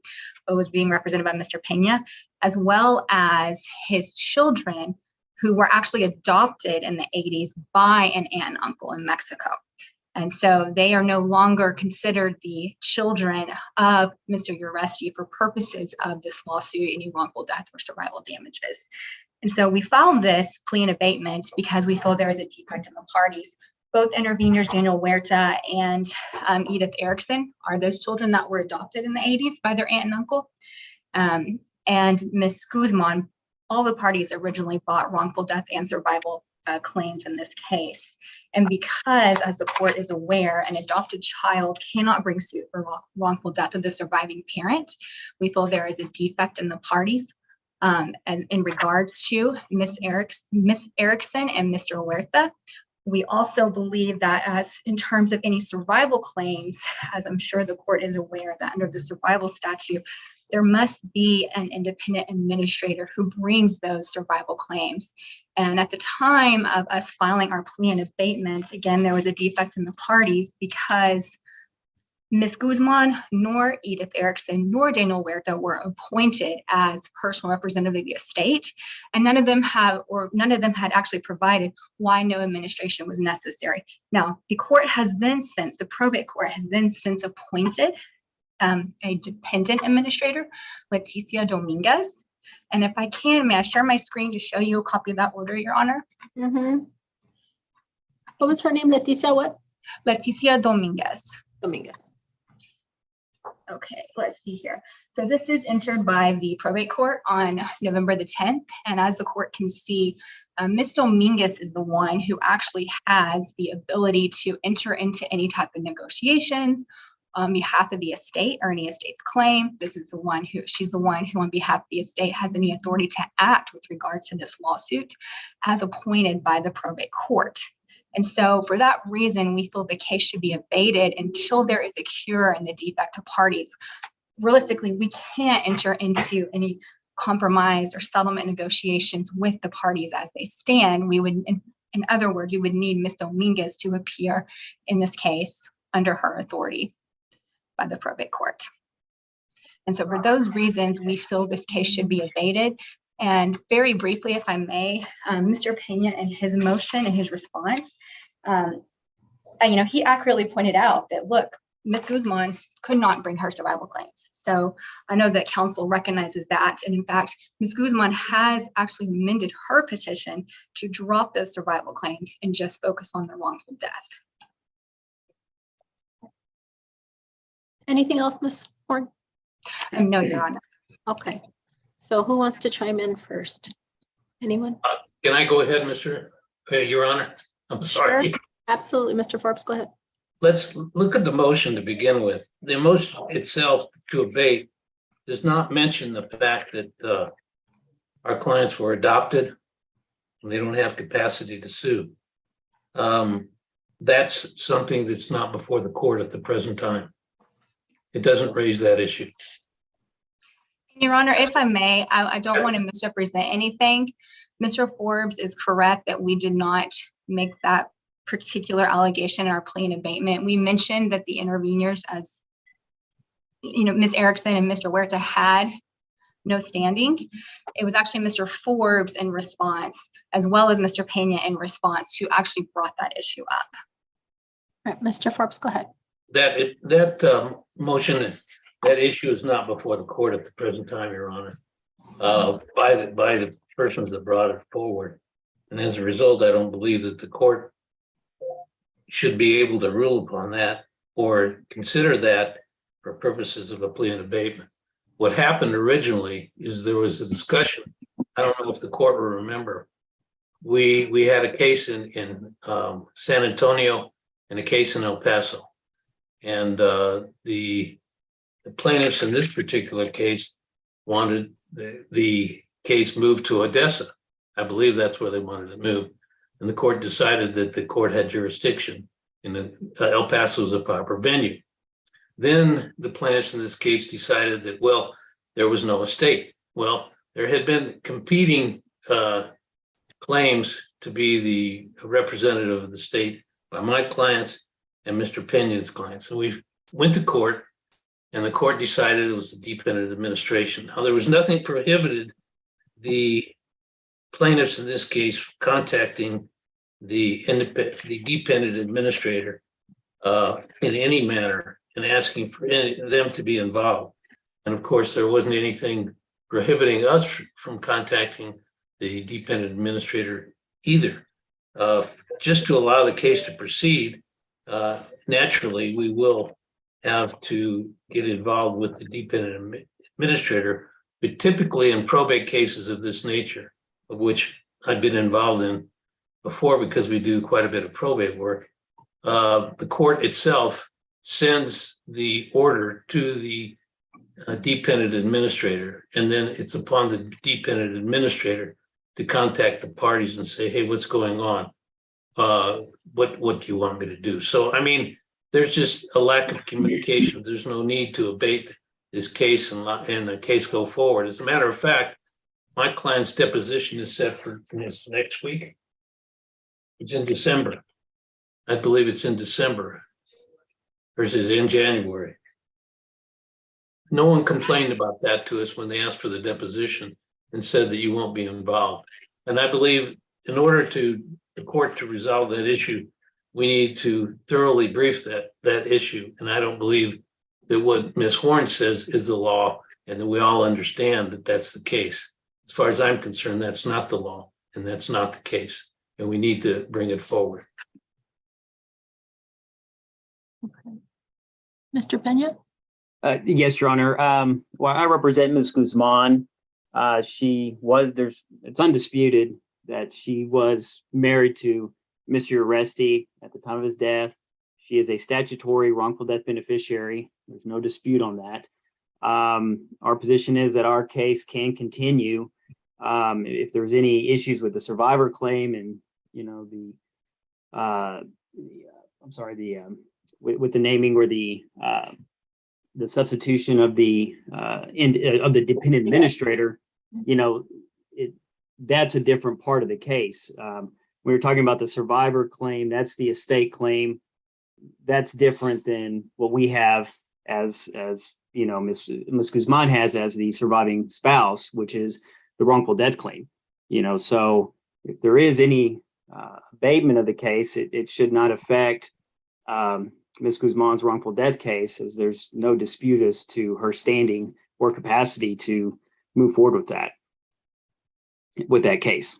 who was being represented by Mr. Pena, as well as his children, who were actually adopted in the 80s by an aunt and uncle in Mexico. And so they are no longer considered the children of Mr. Uresti for purposes of this lawsuit, any wrongful death or survival damages. And so we filed this plea and abatement because we feel there is a defect in the parties. Both interveners, Daniel Huerta and Edith Erickson, are those children that were adopted in the 80s by their aunt and uncle. And Ms. Guzman, all the parties originally bought wrongful death and survival claims in this case. And because, as the court is aware, an adopted child cannot bring suit for wrongful death of the surviving parent, we feel there is a defect in the parties. As in regards to Ms. Erickson and Mr. Huerta. We also believe that as in terms of any survival claims, as I'm sure the court is aware that under the survival statute, there must be an independent administrator who brings those survival claims. And at the time of us filing our plea and abatement, again, there was a defect in the parties because Ms. Guzman, nor Edith Erickson, nor Daniel Huerta were appointed as personal representative of the estate, and none of them had actually provided why no administration was necessary. Now, the probate court has then since appointed a dependent administrator, Leticia Dominguez. And if I can, may I share my screen to show you a copy of that order, Your Honor? What was her name? Leticia what? Leticia Dominguez. Dominguez. Okay, let's see here. So this is entered by the probate court on November the 10th. And as the court can see, Ms. Dominguez is the one who actually has the ability to enter into any type of negotiations on behalf of the estate or any estate's claim. She's the one who on behalf of the estate has any authority to act with regards to this lawsuit as appointed by the probate court. And so for that reason, we feel the case should be abated until there is a cure in the defective parties. Realistically, we can't enter into any compromise or settlement negotiations with the parties as they stand. We would, in other words, we would need Ms. Dominguez to appear in this case under her authority by the probate court. And so for those reasons, we feel this case should be abated. And very briefly, if I may, Mr. Pena in his motion and his response, he accurately pointed out that, look, Ms. Guzman could not bring her survival claims. So I know that council recognizes that. And in fact, Ms. Guzman has actually amended her petition to drop those survival claims and just focus on the wrongful death. Anything else, Ms. Horn? No, Your Honor. Okay. So who wants to chime in first? Anyone? Can I go ahead, Your Honor? I'm sorry. Sure. Absolutely. Mr. Forbes, go ahead. Let's look at the motion to begin with. The motion itself to abate does not mention the fact that our clients were adopted and they don't have capacity to sue. That's something that's not before the court at the present time. It doesn't raise that issue. Your Honor, if I may, I don't want to misrepresent anything. Mr. Forbes is correct that we did not make that particular allegation in our plea and abatement. We mentioned that the interveners, as Ms. Erickson and Mr. Huerta, had no standing. It was actually Mr. Forbes in response, as well as Mr. Pena in response, who actually brought that issue up. All right, Mr. Forbes, go ahead. That motion, that issue is not before the court at the present time, Your Honor, by the persons that brought it forward. And as a result, I don't believe that the court should be able to rule upon that or consider that for purposes of a plea and abatement. What happened originally is there was a discussion. I don't know if the court will remember. We had a case in San Antonio and a case in El Paso. And the plaintiffs in this particular case wanted the case moved to Odessa. I believe that's where they wanted to move. And the court decided that the court had jurisdiction and El Paso is a proper venue. Then the plaintiffs in this case decided that, well, there was no estate. Well, there had been competing claims to be the representative of the state by my clients and Mr. Pena's clients. So we went to court and the court decided it was the dependent administration. Now, there was nothing prohibited the plaintiffs in this case contacting the dependent administrator in any manner and asking for them to be involved. And of course, there wasn't anything prohibiting us from contacting the dependent administrator either. Just to allow the case to proceed, naturally, we will have to get involved with the dependent administrator, but typically in probate cases of this nature, of which I've been involved in before because we do quite a bit of probate work, the court itself sends the order to the dependent administrator, and then it's upon the dependent administrator to contact the parties and say, hey, what's going on? What do you want me to do? So, I mean, there's just a lack of communication. There's no need to abate this case and the case go forward. As a matter of fact, my client's deposition is set for next week. It's in December. I believe it's in December versus in January. No one complained about that to us when they asked for the deposition and said that you won't be involved. And I believe in order to the court to resolve that issue, we need to thoroughly brief that issue. And I don't believe that what Ms. Horn says is the law and that we all understand that that's the case. As far as I'm concerned, that's not the law and that's not the case. And we need to bring it forward. Okay. Mr. Pena? Yes, Your Honor. Well, I represent Ms. Guzman. It's undisputed that she was married to Mr. Arresti at the time of his death. She is a statutory wrongful death beneficiary. There's no dispute on that. Our position is that our case can continue. If there's any issues with the survivor claim and, the I'm sorry, with the naming or the substitution of the dependent administrator, you know, that's a different part of the case. We were talking about the survivor claim, that's the estate claim. That's different than what we have as you know, Ms. Guzman has as the surviving spouse, which is the wrongful death claim. You know, so if there is any abatement of the case, it should not affect Ms. Guzman's wrongful death case, as there's no dispute as to her standing or capacity to move forward with that case.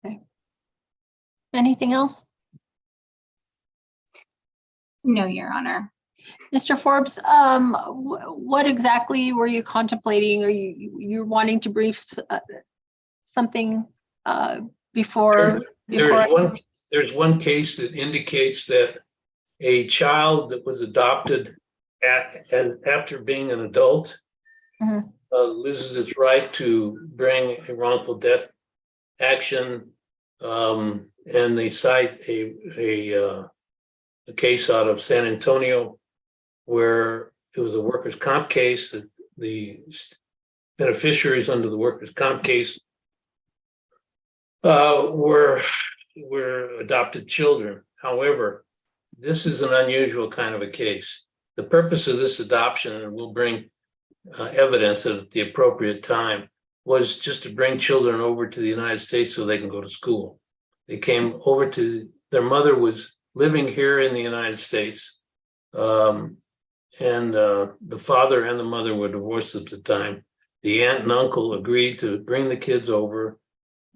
Okay. Anything else? No, Your Honor. Mr. Forbes, what exactly were you contemplating? Are you're wanting to brief something before? There's one case that indicates that a child that was adopted after being an adult loses its right to bring a wrongful death action, and they cite a case out of San Antonio where it was a workers' comp case that the beneficiaries under the workers' comp case were adopted children. However, this is an unusual kind of a case. The purpose of this adoption, and we'll bring evidence at the appropriate time, was just to bring children over to the United States so they can go to school. They came over their mother was living here in the United States, and the father and the mother were divorced at the time. The aunt and uncle agreed to bring the kids over,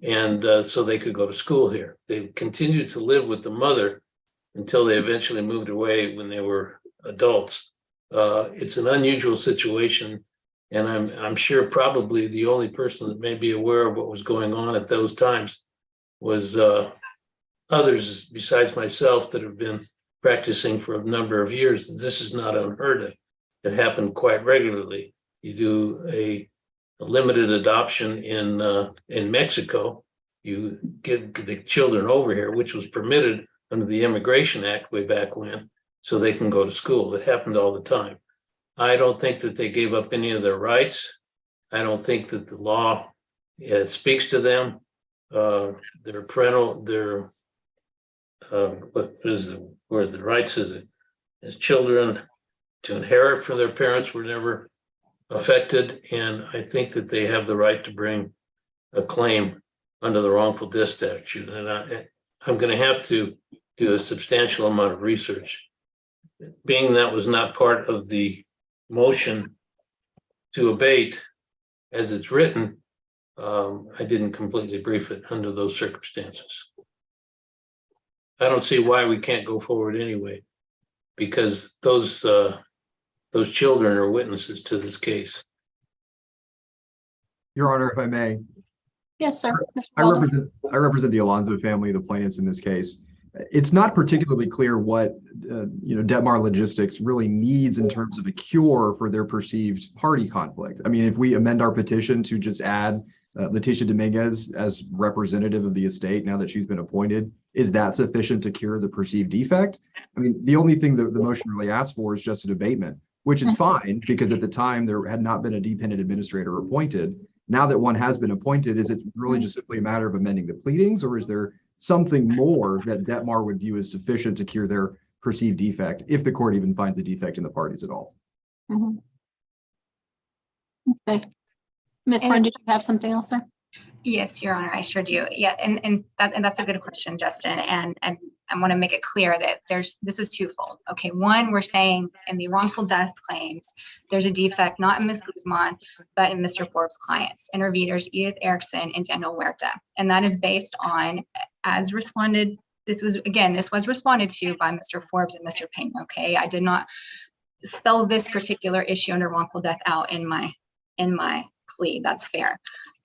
and so they could go to school here. They continued to live with the mother until they eventually moved away when they were adults. It's an unusual situation, and I'm sure probably the only person that may be aware of what was going on at those times was others besides myself that have been practicing for a number of years. This is not unheard of. It happened quite regularly. You do a limited adoption in Mexico. You get the children over here, which was permitted under the Immigration Act way back when, so they can go to school. It happened all the time. I don't think that they gave up any of their rights. I don't think that the law speaks to them. Their parental, what is the word? The rights as children to inherit from their parents were never affected, and I think that they have the right to bring a claim under the wrongful death statute. And I'm going to have to do a substantial amount of research. Being that was not part of the motion to abate as it's written, I didn't completely brief it under those circumstances. I don't see why we can't go forward anyway, because those children are witnesses to this case. Your Honor, if I may. Yes, sir. I represent the Alonso family, the plaintiffs in this case. It's not particularly clear what Detmar Logistics really needs in terms of a cure for their perceived party conflict. I mean, if we amend our petition to just add Leticia Dominguez as representative of the estate now that she's been appointed, is that sufficient to cure the perceived defect? I mean, the only thing that the motion really asks for is just an abatement, which is fine because at the time there had not been a dependent administrator appointed. Now that one has been appointed, is it really just simply a matter of amending the pleadings, or is there something more that Detmar would view as sufficient to cure their perceived defect, if the court even finds a defect in the parties at all? Okay. Ms. Horn, did you have something else, sir? Yes, Your Honor, I sure do. Yeah, and that's a good question, Justin. And I want to make it clear that this is twofold. Okay, one, we're saying in the wrongful death claims, there's a defect not in Ms. Guzman, but in Mr. Forbes' clients, interveners Edith Erickson and Daniel Huerta. And that is based on, as responded, this was responded to by Mr. Forbes and Mr. Payne. Okay, I did not spell this particular issue under wrongful death out in my plea. That's fair.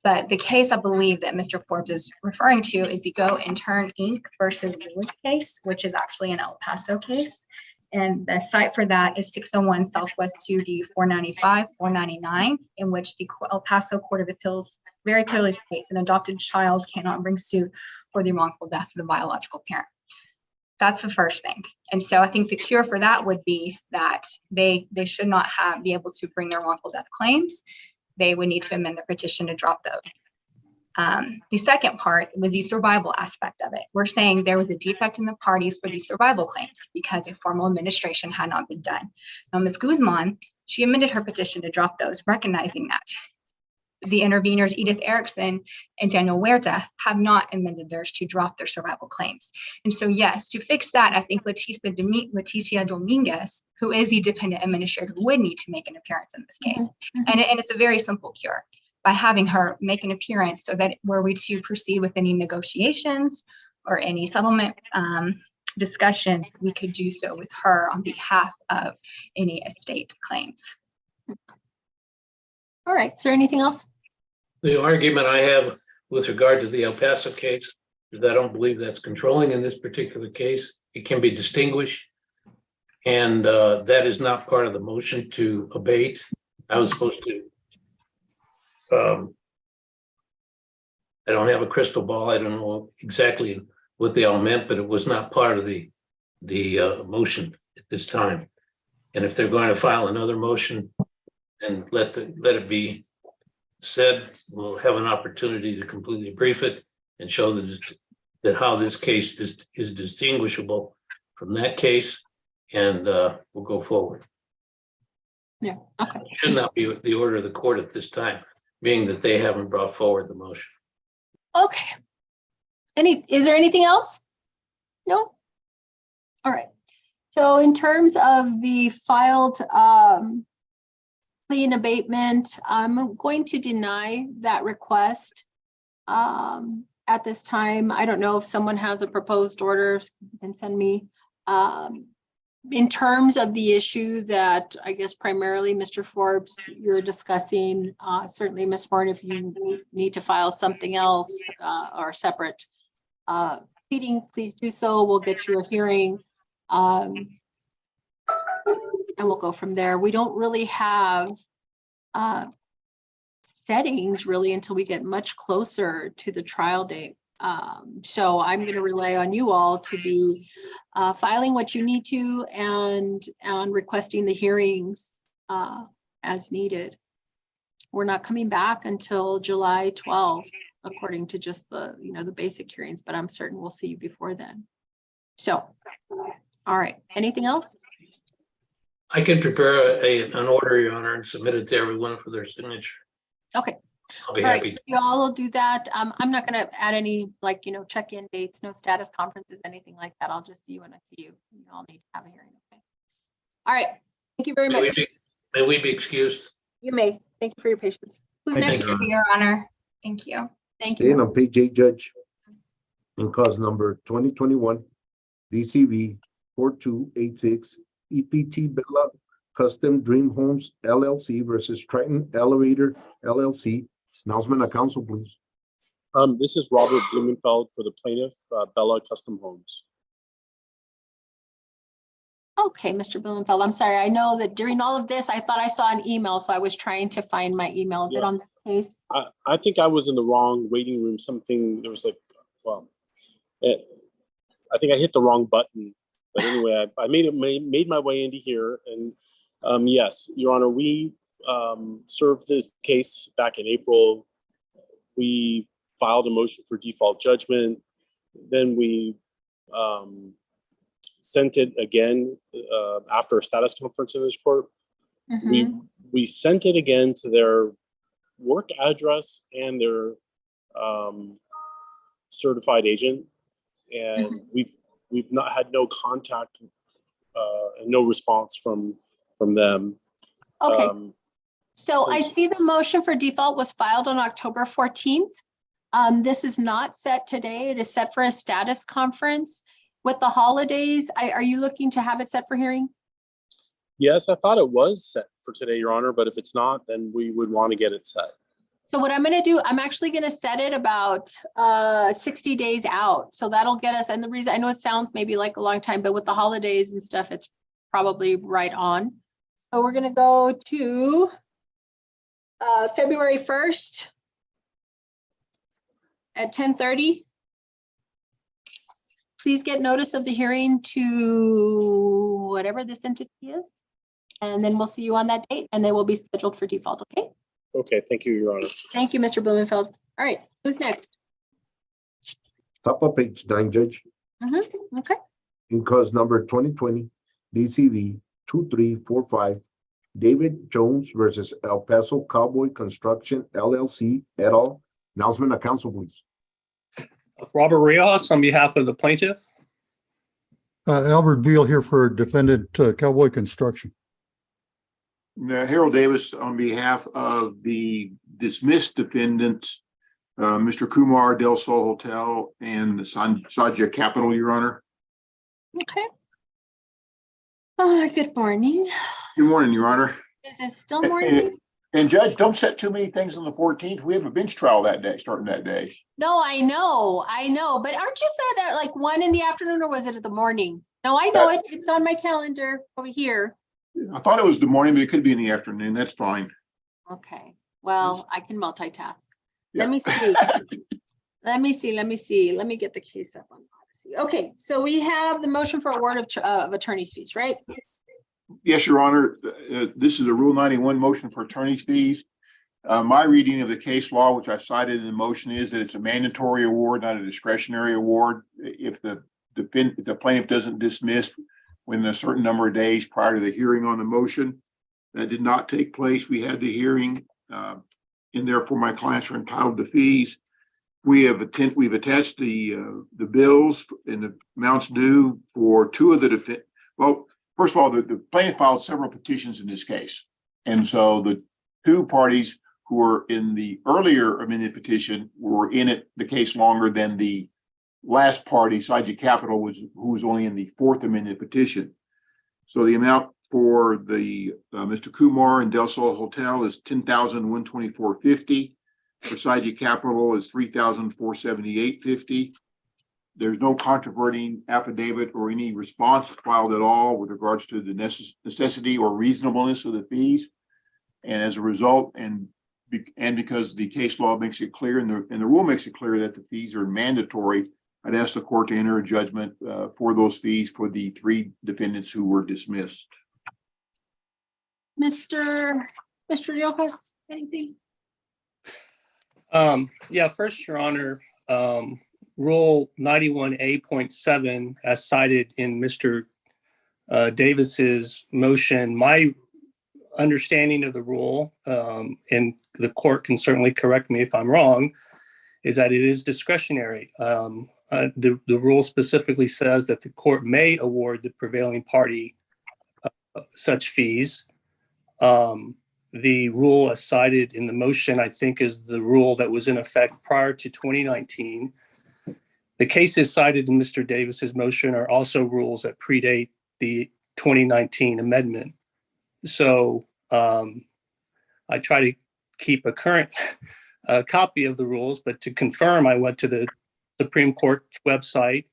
But the case I believe that Mr. Forbes is referring to is the Go Intern Inc. versus Lewis case, which is actually an El Paso case. And the site for that is 601 Southwest 2D 495, 499, in which the El Paso Court of Appeals very clearly states an adopted child cannot bring suit for the wrongful death of the biological parent. That's the first thing. And so I think the cure for that would be that they should not be able to bring their wrongful death claims. They would need to amend the petition to drop those. The second part was the survival aspect of it. We're saying there was a defect in the parties for these survival claims because a formal administration had not been done. Now, Ms. Guzman, she amended her petition to drop those, recognizing that. The interveners, Edith Erickson and Daniel Huerta, have not amended theirs to drop their survival claims. And so, yes, to fix that, I think Leticia Dominguez, who is the dependent administrator, would need to make an appearance in this case. And it's a very simple cure by having her make an appearance so that were we to proceed with any negotiations or any settlement discussions, we could do so with her on behalf of any estate claims. All right, is there anything else? The argument I have with regard to the El Paso case is I don't believe that's controlling in this particular case. It can be distinguished. And that is not part of the motion to abate. I was supposed to, I don't have a crystal ball. I don't know exactly what they all meant, but it was not part of the motion at this time. And if they're going to file another motion, then let it be said. We'll have an opportunity to completely brief it and show that how this case is distinguishable from that case, and we'll go forward. Yeah, okay. It should not be the order of the court at this time, being that they haven't brought forward the motion. Okay. Is there anything else? No? All right. So in terms of the filed plea and abatement, I'm going to deny that request at this time. I don't know if someone has a proposed order and send me. In terms of the issue that I guess primarily Mr. Forbes, you're discussing, certainly Ms. Horn, if you need to file something else or separate pleading, please do so. We'll get you a hearing. And we'll go from there. We don't really have settings really until we get much closer to the trial date. So I'm going to rely on you all to be filing what you need to and requesting the hearings as needed. We're not coming back until July 12th, according to just the basic hearings, but I'm certain we'll see you before then. So, all right. Anything else? I can prepare an order, Your Honor, and submit it to everyone for their signature. Okay. I'll be All happy. right, you all will do that. I'm not going to add any check-in dates, no status conferences, anything like that. I'll just see you when I see you. You all need to have a hearing. Okay. All right. Thank you very much. May we be excused? You may. Thank you for your patience. Who's next? Thank you, Your Honor. Thank you. Thank Staying you. on page 8, Judge. In cause number 2021, DCV 4286, EPT Bella Custom Dream Homes LLC versus Triton Elevator LLC. Announcement of council, please. This is Robert Blumenfeld for the plaintiff, Bella Custom Homes. Okay, Mr. Blumenfeld, I'm sorry. I know that during all of this, I thought I saw an email, so I was trying to find my email. Is it on this case? I think I was in the wrong waiting room. There was like, well, I think I hit the wrong button. But anyway, I made my way into here, and yes, Your Honor, we served this case back in April. We filed a motion for default judgment. Then we sent it again after a status conference in this court. We sent it again to their work address and their certified agent, and we've not had no contact and no response from them. Okay. So I see the motion for default was filed on October 14th. This is not set today. It is set for a status conference. With the holidays, are you looking to have it set for hearing? Yes, I thought it was set for today, Your Honor, but if it's not, then we would want to get it set. So what I'm going to do, I'm actually going to set it about 60 days out. So that'll get us, and the reason, I know it sounds maybe like a long time, but with the holidays and stuff, it's probably right on. So we're going to go to February 1st at 10:30. please get notice of the hearing to whatever this entity is. And then we'll see you on that date, and they will be scheduled for default, okay? Okay, thank you, Your Honor. Thank you, Mr. Blumenfeld. All right, who's next? Top of page 9, Judge. Okay. In cause number 2020 DCV 2345, David Jones versus El Paso Cowboy Construction LLC et al. Announcement of council, please. Robert Reyes on behalf of the plaintiff. Albert Veal here for defendant Cowboy Construction. Harold Davis on behalf of the dismissed defendants, Mr. Kumar, Del Sol Hotel, and the Saja Capital, Your Honor. Okay. Good morning. Good morning, Your Honor. Is it still morning? And Judge, don't set too many things on the 14th. We have a bench trial that day, starting that day. No, I know. But aren't you said at like 1 in the afternoon, or was it at the morning? No, I know it. It's on my calendar over here. I thought it was the morning, but it could be in the afternoon. That's fine. Okay. Well, I can multitask. Yeah. Let me see. Let me see. Let me get the case up on Odyssey. Okay, so we have the motion for award of attorney's fees, right? Yes, Your Honor. This is a Rule 91 motion for attorney's fees. My reading of the case law, which I cited in the motion, is that it's a mandatory award, not a discretionary award. If the plaintiff doesn't dismiss within a certain number of days prior to the hearing on the motion, that did not take place. We had the hearing, and therefore my clients are entitled to fees. We've attached the bills and the amounts due for two of the well, first of all, the plaintiff filed several petitions in this case. And so the two parties who were in the earlier amended petition were in the case longer than the last party, Saja Capital, who was only in the fourth amended petition. So the amount for the Mr. Kumar and Del Sol Hotel is $10,124.50. For Saja Capital is $3,478.50. There's no controverting affidavit or any response filed at all with regards to the necessity or reasonableness of the fees. And as a result, and because the case law makes it clear and the rule makes it clear that the fees are mandatory, I'd ask the court to enter a judgment for those fees for the three defendants who were dismissed. Mr. Riojas, anything? Yeah, first, Your Honor, Rule 91A.7, as cited in Mr. Davis's motion, my understanding of the rule, and the court can certainly correct me if I'm wrong, is that it is discretionary. The rule specifically says that the court may award the prevailing party such fees. The rule as cited in the motion, I think, is the rule that was in effect prior to 2019. The cases cited in Mr. Davis's motion are also rules that predate the 2019 amendment. So I try to keep a current copy of the rules, but to confirm, I went to the Supreme Court website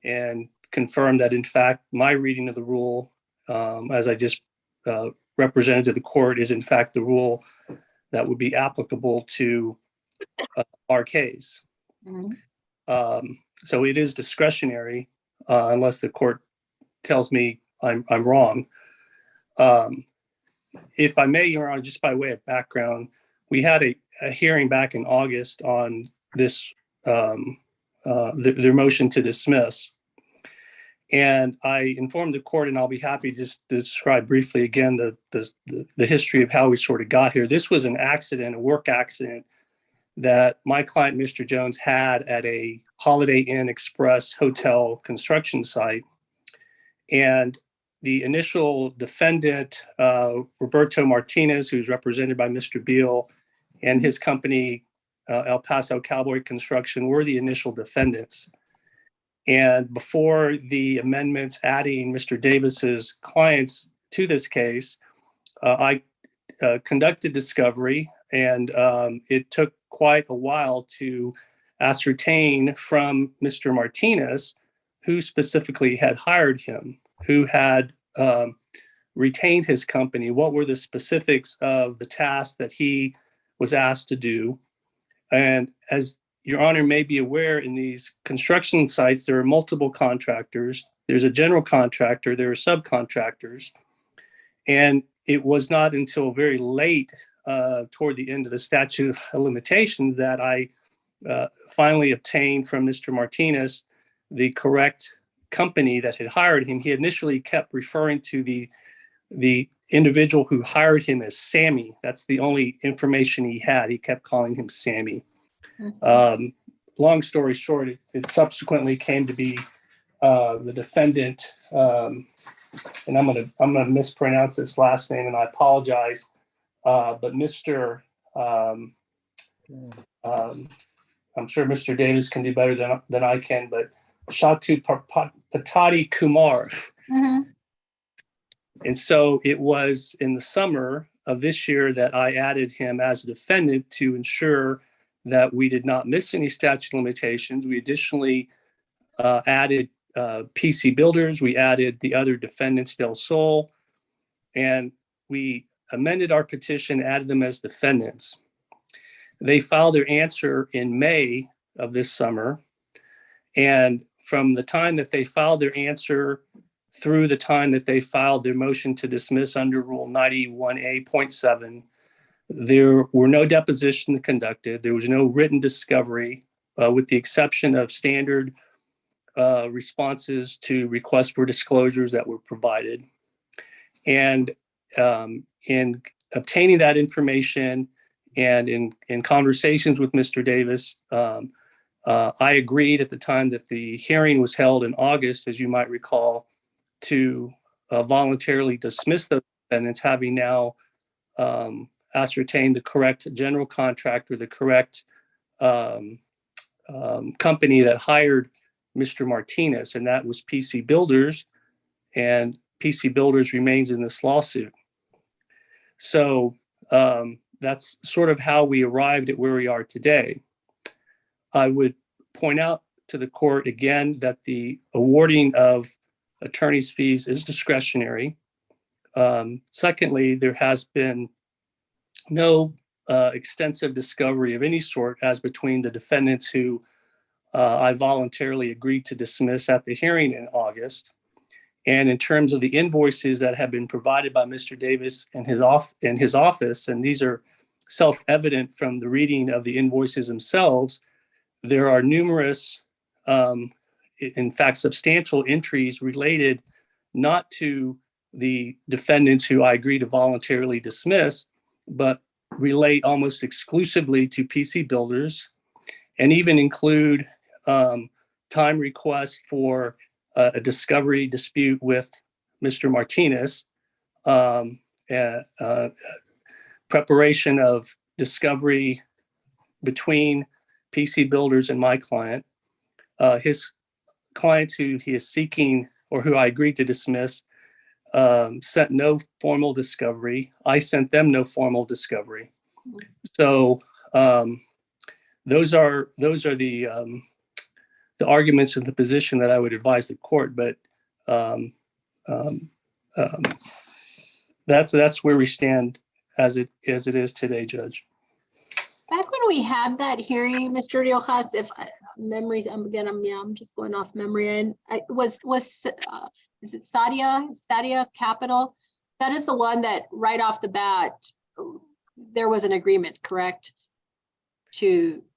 and confirmed that, in fact, my reading of the rule, as I just represented to the court, is in fact the rule that would be applicable to our case. So it is discretionary unless the court tells me I'm wrong. If I may, Your Honor, just by way of background, we had a hearing back in August on this, their motion to dismiss. And I informed the court, and I'll be happy just to describe briefly again the history of how we sort of got here. This was an accident, a work accident, that my client, Mr. Jones, had at a Holiday Inn Express hotel construction site. And the initial defendant, Roberto Martinez, who's represented by Mr. Beal, and his company, El Paso Cowboy Construction, were the initial defendants. And before the amendments adding Mr. Davis's clients to this case, I conducted discovery, and it took quite a while to ascertain from Mr. Martinez who specifically had hired him, who had retained his company, what were the specifics of the task that he was asked to do. And as Your Honor may be aware, in these construction sites, there are multiple contractors. There's a general contractor, there are subcontractors. And it was not until very late toward the end of the statute of limitations that I finally obtained from Mr. Martinez the correct company that had hired him. He initially kept referring to the individual who hired him as Sammy. That's the only information he had. He kept calling him Sammy. Long story short, it subsequently came to be the defendant, and I'm gonna mispronounce this last name, and I apologize. But Mr. I'm sure Mr. Davis can do better than I can, but Shatu Patati Kumar. And so it was in the summer of this year that I added him as a defendant to ensure that we did not miss any statute of limitations. We additionally added PC Builders. We added the other defendants, Del Sol, and we amended our petition, added them as defendants. They filed their answer in May of this summer. And from the time that they filed their answer through the time that they filed their motion to dismiss under Rule 91A.7, there were no depositions conducted. There was no written discovery, with the exception of standard responses to requests for disclosures that were provided. And in obtaining that information and in conversations with Mr. Davis, I agreed at the time that the hearing was held in August, as you might recall, to voluntarily dismiss those defendants, having now ascertained the correct general contractor, the correct company that hired Mr. Martinez, and that was PC Builders, and PC Builders remains in this lawsuit. So that's sort of how we arrived at where we are today. I would point out to the court again that the awarding of attorney's fees is discretionary. Secondly, there has been no extensive discovery of any sort as between the defendants who I voluntarily agreed to dismiss at the hearing in August. And in terms of the invoices that have been provided by Mr. Davis and his office, and these are self-evident from the reading of the invoices themselves, there are numerous, in fact, substantial entries related not to the defendants who I agreed to voluntarily dismiss, but relate almost exclusively to PC Builders, and even include time requests for a discovery dispute with Mr. Martinez, preparation of discovery between PC Builders and my client. His clients who he is seeking or who I agreed to dismiss sent no formal discovery. I sent them no formal discovery. So those are the arguments and the position that I would advise the court, but that's where we stand as it is today, Judge. Back when we had that hearing, Mr. Riojas, if memories, I'm just going off memory, and is it Sadia Capital? That is the one that right off the bat, there was an agreement, correct?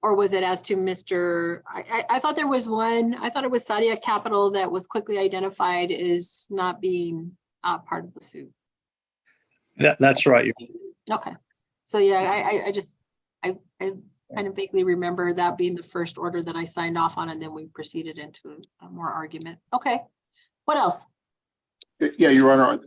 Or was it as to Mr. I thought there was one, I thought it was Sadia Capital that was quickly identified as not being part of the suit. That's right. Okay. So yeah, I kind of vaguely remember that being the first order that I signed off on, and then we proceeded into a more argument. Okay. What else? Yeah, Your Honor,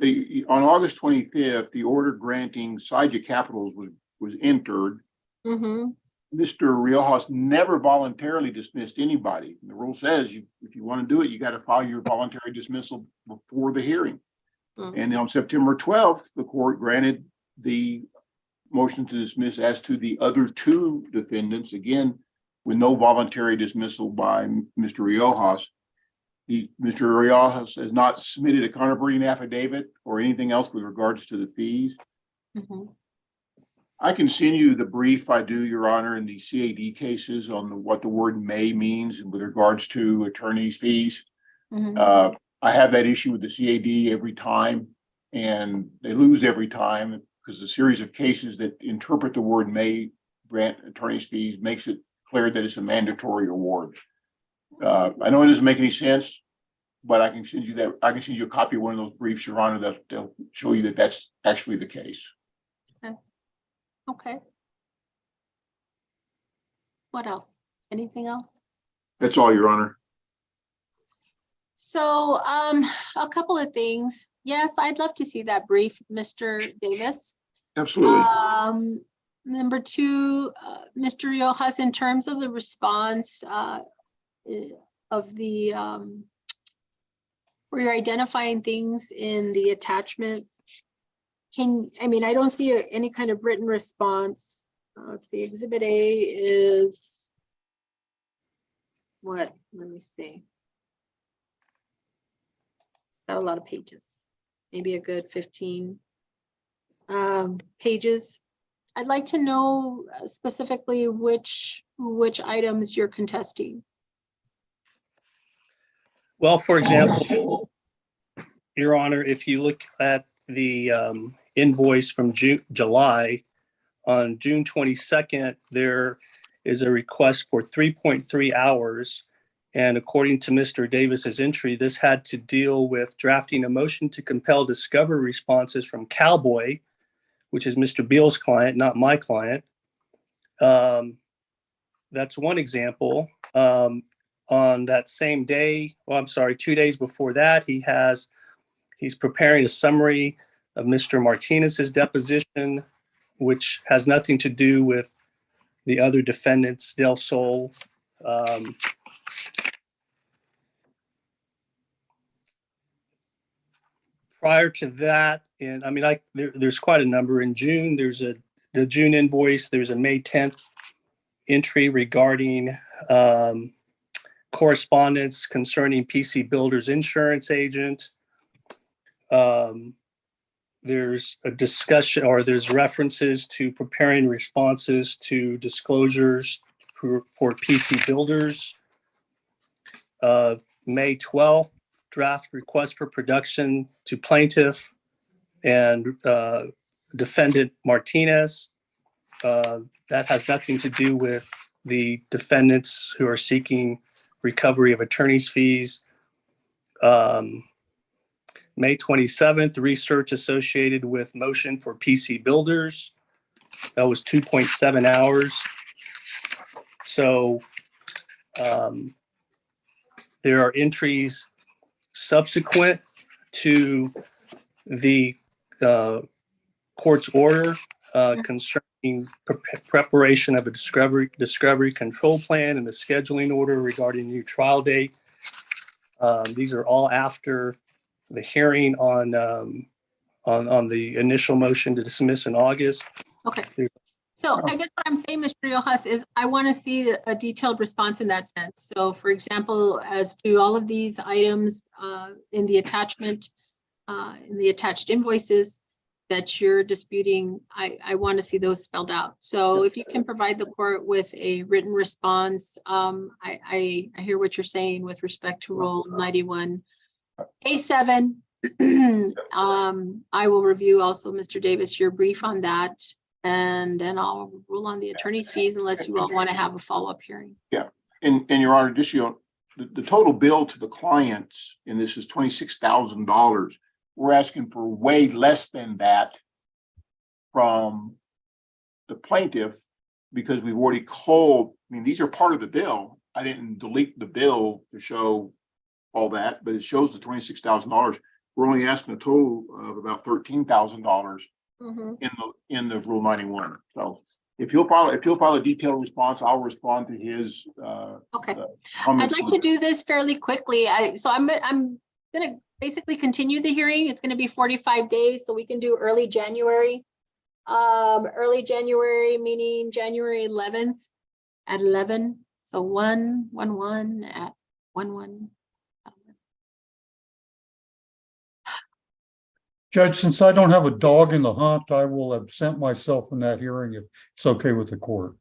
on August 25th, the order granting Sadia Capitals was entered. Mr. Riojas never voluntarily dismissed anybody. The rule says if you want to do it, you got to file your voluntary dismissal before the hearing. And on September 12th, the court granted the motion to dismiss as to the other two defendants, again, with no voluntary dismissal by Mr. Riojas. Mr. Riojas has not submitted a controverting affidavit or anything else with regards to the fees. I can send you the brief I do, Your Honor, in the CAD cases on what the word may means with regards to attorney's fees. Mhm. I have that issue with the CAD every time, and they lose every time because the series of cases that interpret the word may grant attorney's fees makes it clear that it's a mandatory award. I know it doesn't make any sense, but I can send you that. I can send you a copy of one of those briefs, Your Honor, that'll show you that that's actually the case. Okay. What else? Anything else? That's all, Your Honor. So, a couple of things. Yes, I'd love to see that brief, Mr. Davis. Absolutely. Number two, Mr. Riojas, in terms of the response of the where you're identifying things in the attachment. I mean, I don't see any kind of written response. Let's see, Exhibit A is what? Let me see. It's got a lot of pages, maybe a good 15 pages. I'd like to know specifically which items you're contesting. Well, for example, Your Honor, if you look at the invoice from July, on June 22nd, there is a request for 3.3 hours. And according to Mr. Davis's entry, this had to deal with drafting a motion to compel discovery responses from Cowboy, which is Mr. Beal's client, not my client. That's one example. On that same day, well, I'm sorry, 2 days before that, he's preparing a summary of Mr. Martinez's deposition, which has nothing to do with the other defendants, Del Sol. Prior to that, and I mean, there's quite a number. In June, there's the June invoice. There's a May 10th entry regarding correspondence concerning PC Builder's insurance agent. There's a discussion, or there's references to preparing responses to disclosures for PC Builders. May 12th, draft request for production to plaintiff and defendant Martinez. That has nothing to do with the defendants who are seeking recovery of attorney's fees. May 27th, research associated with motion for PC Builders. That was 2.7 hours. So there are entries subsequent to the court's order concerning preparation of a discovery control plan and the scheduling order regarding new trial date. These are all after the hearing on the initial motion to dismiss in August. Okay. So I guess what I'm saying, Mr. Riojas, is I want to see a detailed response in that sense. So for example, as to all of these items in the attachment, in the attached invoices that you're disputing, I want to see those spelled out. So if you can provide the court with a written response, I hear what you're saying with respect to Rule 91A7. I will review also, Mr. Davis, your brief on that. And then I'll rule on the attorney's fees unless you all want to have a follow-up hearing. Yeah, and Your Honor, just, you know, the total bill to the clients in this is $26,000. We're asking for way less than that from the plaintiff because we've already called. I mean, these are part of the bill. I didn't delete the bill to show all that, but it shows the $26,000. We're only asking a total of about $13,000 in the Rule 91. So if you'll file a detailed response, I'll respond to his okay. comments. I'd like to do this fairly quickly. I'm gonna basically continue the hearing. It's gonna be 45 days, so we can do early January. Early January meaning January 11th at 11. So 1/1 at 1/1. Judge, since I don't have a dog in the hunt, I will absent myself from that hearing if it's okay with the court.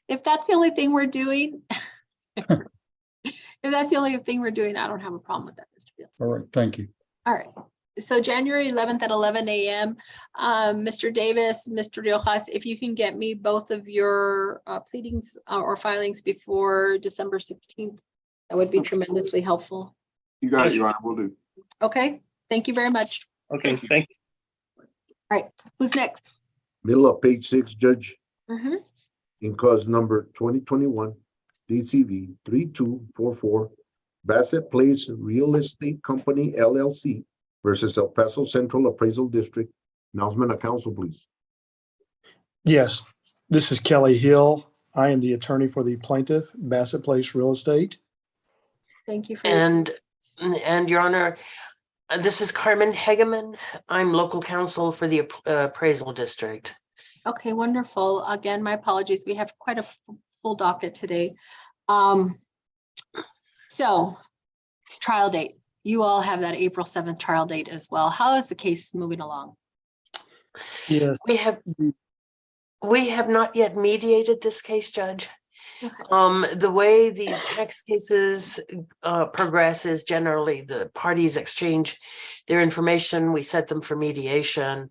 If that's the only thing we're doing, if that's the only thing we're doing, I don't have a problem with that, Mr. Beal. All right, thank you. All right. So January 11th at 11 a.m. Mr. Davis, Mr. Riojas, if you can get me both of your pleadings or filings before December 16th, that would be tremendously helpful. You got it, Your Honor, will do. Okay, thank you very much. Okay, thank you. All right, who's next? Middle of page 6, Judge, Mhm. in cause number 2021 DCV 3244, Bassett Place Real Estate Company LLC versus El Paso Central Appraisal District. Announcement of council, please. Yes, this is Kelly Hill. I am the attorney for the plaintiff, Bassett Place Real Estate. Thank you for And Your Honor, this is Carmen Hegeman. I'm local counsel for the appraisal district. Okay, wonderful. Again, my apologies. We have quite a full docket today. So trial date. You all have that April 7th trial date as well. How is the case moving along? Yes. We have not yet mediated this case, Judge. Okay. The way these tax cases progress is generally the parties exchange their information. We set them for mediation.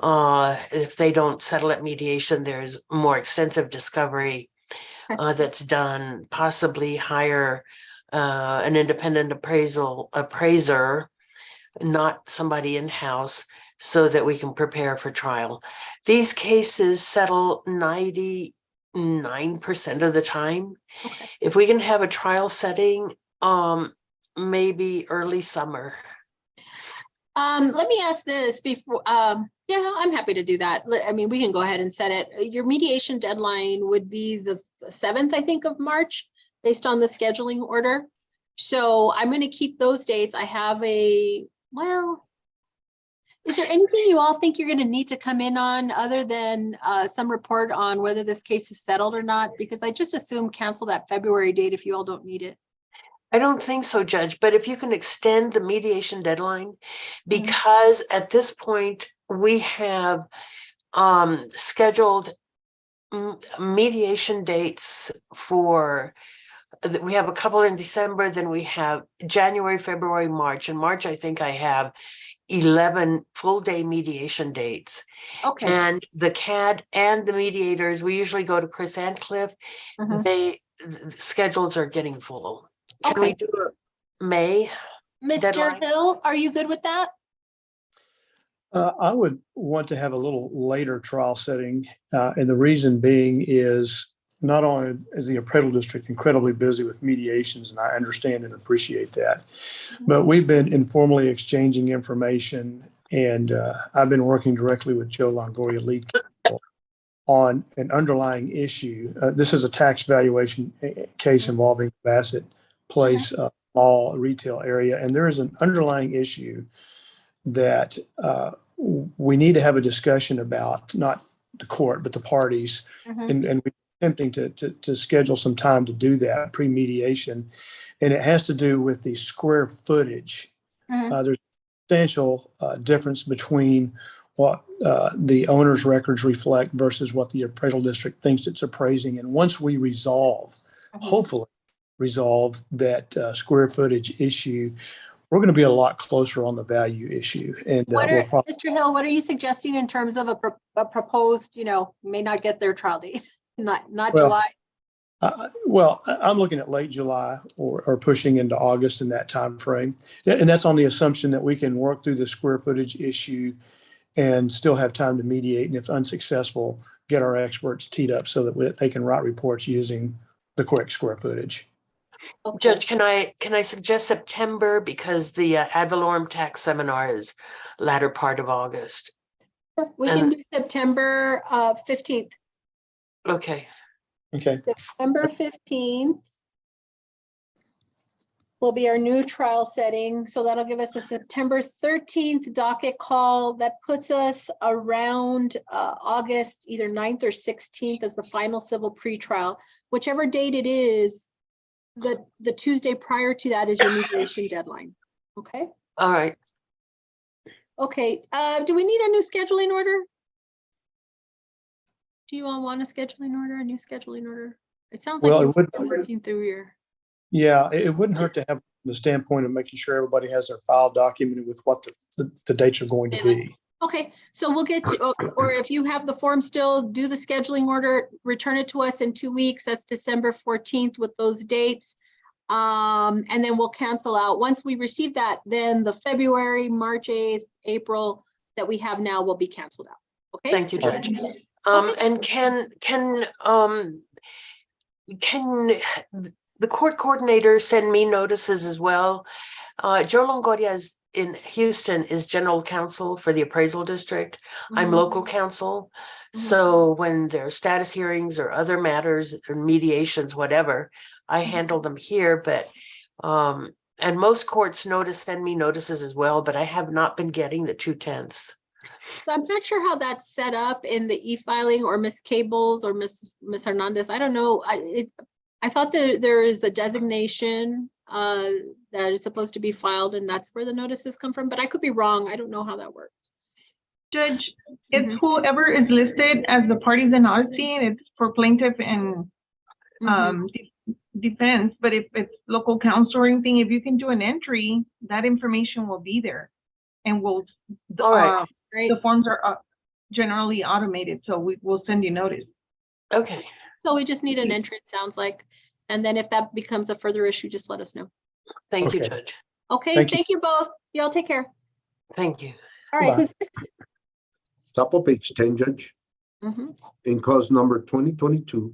If they don't settle at mediation, there's more extensive discovery that's done, possibly hire an independent appraiser, not somebody in-house, so that we can prepare for trial. These cases settle 99% of the time. Okay. If we can have a trial setting, maybe early summer. Let me ask this before, yeah, I'm happy to do that. I mean, we can go ahead and set it. Your mediation deadline would be the 7th, I think, of March, based on the scheduling order. So I'm going to keep those dates. I have well, is there anything you all think you're going to need to come in on other than some report on whether this case is settled or not? Because I just assume cancel that February date if you all don't need it. I don't think so, Judge, but if you can extend the mediation deadline, because at this point we have scheduled mediation dates for, we have a couple in December, then we have January, February, March. In March, I think I have 11 full day mediation dates. Okay. And the CAD and the mediators, we usually go to Chris and Cliff. The schedules are getting full. Can we do a May Mr. deadline? Hill, are you good with that? I would want to have a little later trial setting. And the reason being is not only is the appraisal district incredibly busy with mediations, and I understand and appreciate that, but we've been informally exchanging information, and I've been working directly with Joe Longoria, lead counsel, on an underlying issue. This is a tax valuation case involving Bassett Place mall retail area, and there is an underlying issue that we need to have a discussion about, not the court, but the parties, and we're attempting to schedule some time to do that pre-mediation, and it has to do with the square footage. There's a substantial difference between what the owner's records reflect versus what the appraisal district thinks it's appraising, and once we resolve, hopefully resolve that square footage issue, we're going to be a lot closer on the value issue. And Mr. Hill, what are you suggesting in terms of a proposed, may not get their trial date, not July? Well, I'm looking at late July or pushing into August in that time frame. And that's on the assumption that we can work through the square footage issue and still have time to mediate. And if unsuccessful, get our experts teed up so that they can write reports using the correct square footage. Judge, can I suggest September, because the ad valorem tax seminar is latter part of August? We can do September 15th. Okay. September 15th will be our new trial setting. So that'll give us a September 13th docket call that puts us around August, either 9th or 16th as the final civil pretrial. Whichever date it is, the Tuesday prior to that is your mediation deadline. Okay. All right. Okay, do we need a new scheduling order? Do you all want a scheduling order, a new scheduling order? It sounds like Well, you're it would, working through your, yeah, it wouldn't hurt to have the standpoint of making sure everybody has their file documented with what the dates are going to be. okay, so we'll get to, or if you have the form still, do the scheduling order, return it to us in 2 weeks. That's December 14th with those dates. And then we'll cancel out. Once we receive that, then the February, March 8th, April that we have now will be canceled out. Okay. Thank you, Judge. And can the court coordinator send me notices as well? Joe Longoria is in Houston, is general counsel for the appraisal district. I'm local counsel. So when there are status hearings or other matters or mediations, whatever, I handle them here, but and most courts send me notices as well, but I have not been getting the 2/10. So I'm not sure how that's set up in the e-filing or Miss Cables or Miss Hernandez. I don't know. I thought that there is a designation that is supposed to be filed, and that's where the notices come from, but I could be wrong. I don't know how that works. Judge, it's whoever is listed as the parties in our scene. It's for plaintiff and defense, but if it's local counsel or anything, if you can do an entry, that information will be there, and we'll. All right. The forms are generally automated, so we will send you notice. Okay. So we just need an entry, it sounds like, and then if that becomes a further issue, just let us know. Thank you, Judge. Okay, thank you both. Y'all take care. Thank you. All right, who's next? Top of page 10, Judge. In cause number 2022,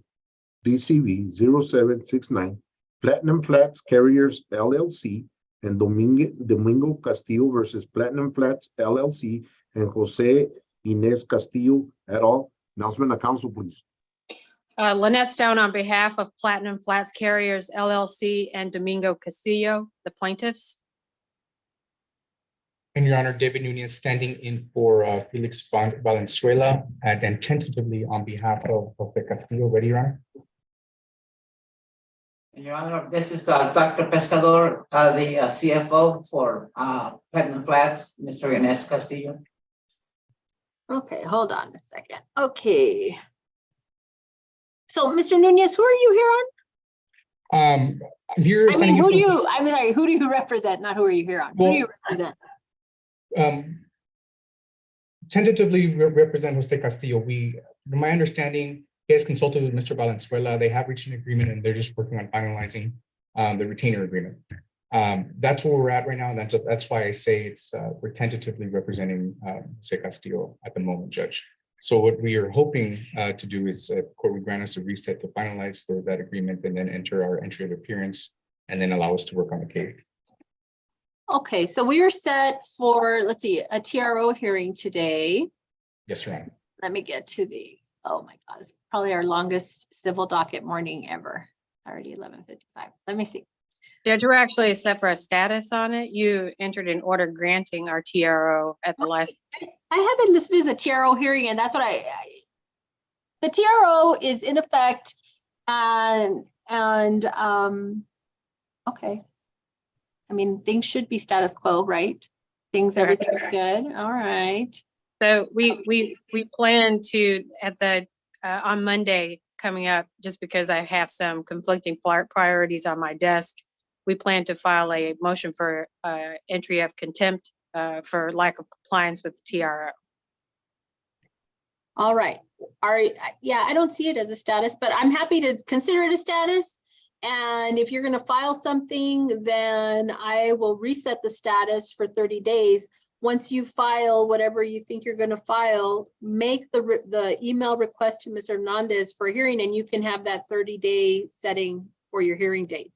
DCV 0769, Platinum Flats Carriers LLC and Domingo Castillo versus Platinum Flats LLC and Jose Inez Castillo et al. Announcement of council, please. Lynette Stone on behalf of Platinum Flats Carriers LLC and Domingo Castillo, the plaintiffs. And Your Honor, David Nunez standing in for Felix Valenzuela and tentatively on behalf of the Castillo. Ready, Your Honor? Your Honor, this is Dr. Pescador, the CFO for Platinum Flats, Mr. Inez Castillo. Okay, hold on a second. Okay. So, Mr. Nunez, who are you here on? I'm here. I mean, I'm sorry, who do you represent? Not who are you here on? Who do you represent? Tentatively represent Jose Castillo. From my understanding, he has consulted with Mr. Valenzuela. They have reached an agreement and they're just working on finalizing the retainer agreement. That's where we're at right now. And that's why I say we're tentatively representing Jose Castillo at the moment, Judge. So what we are hoping to do is court would grant us a reset to finalize that agreement and then enter our entry of appearance and then allow us to work on the case. Okay, so we are set for, let's see, a TRO hearing today. Yes, Your Honor. Let me get to oh my God, it's probably our longest civil docket morning ever. Already 11:55. Let me see. Judge, we're actually set for a status on it. You entered an order granting our TRO at the last. I have it listed as a TRO hearing, and that's what the TRO is in effect, and okay. I mean, things should be status quo, right? Everything's good. All right. So we plan to on Monday coming up, just because I have some conflicting priorities on my desk. We plan to file a motion for entry of contempt for lack of compliance with the TRO. All right. Yeah, I don't see it as a status, but I'm happy to consider it a status. And if you're going to file something, then I will reset the status for 30 days. Once you file whatever you think you're going to file, make the email request to Ms. Hernandez for a hearing, and you can have that 30-day setting for your hearing date.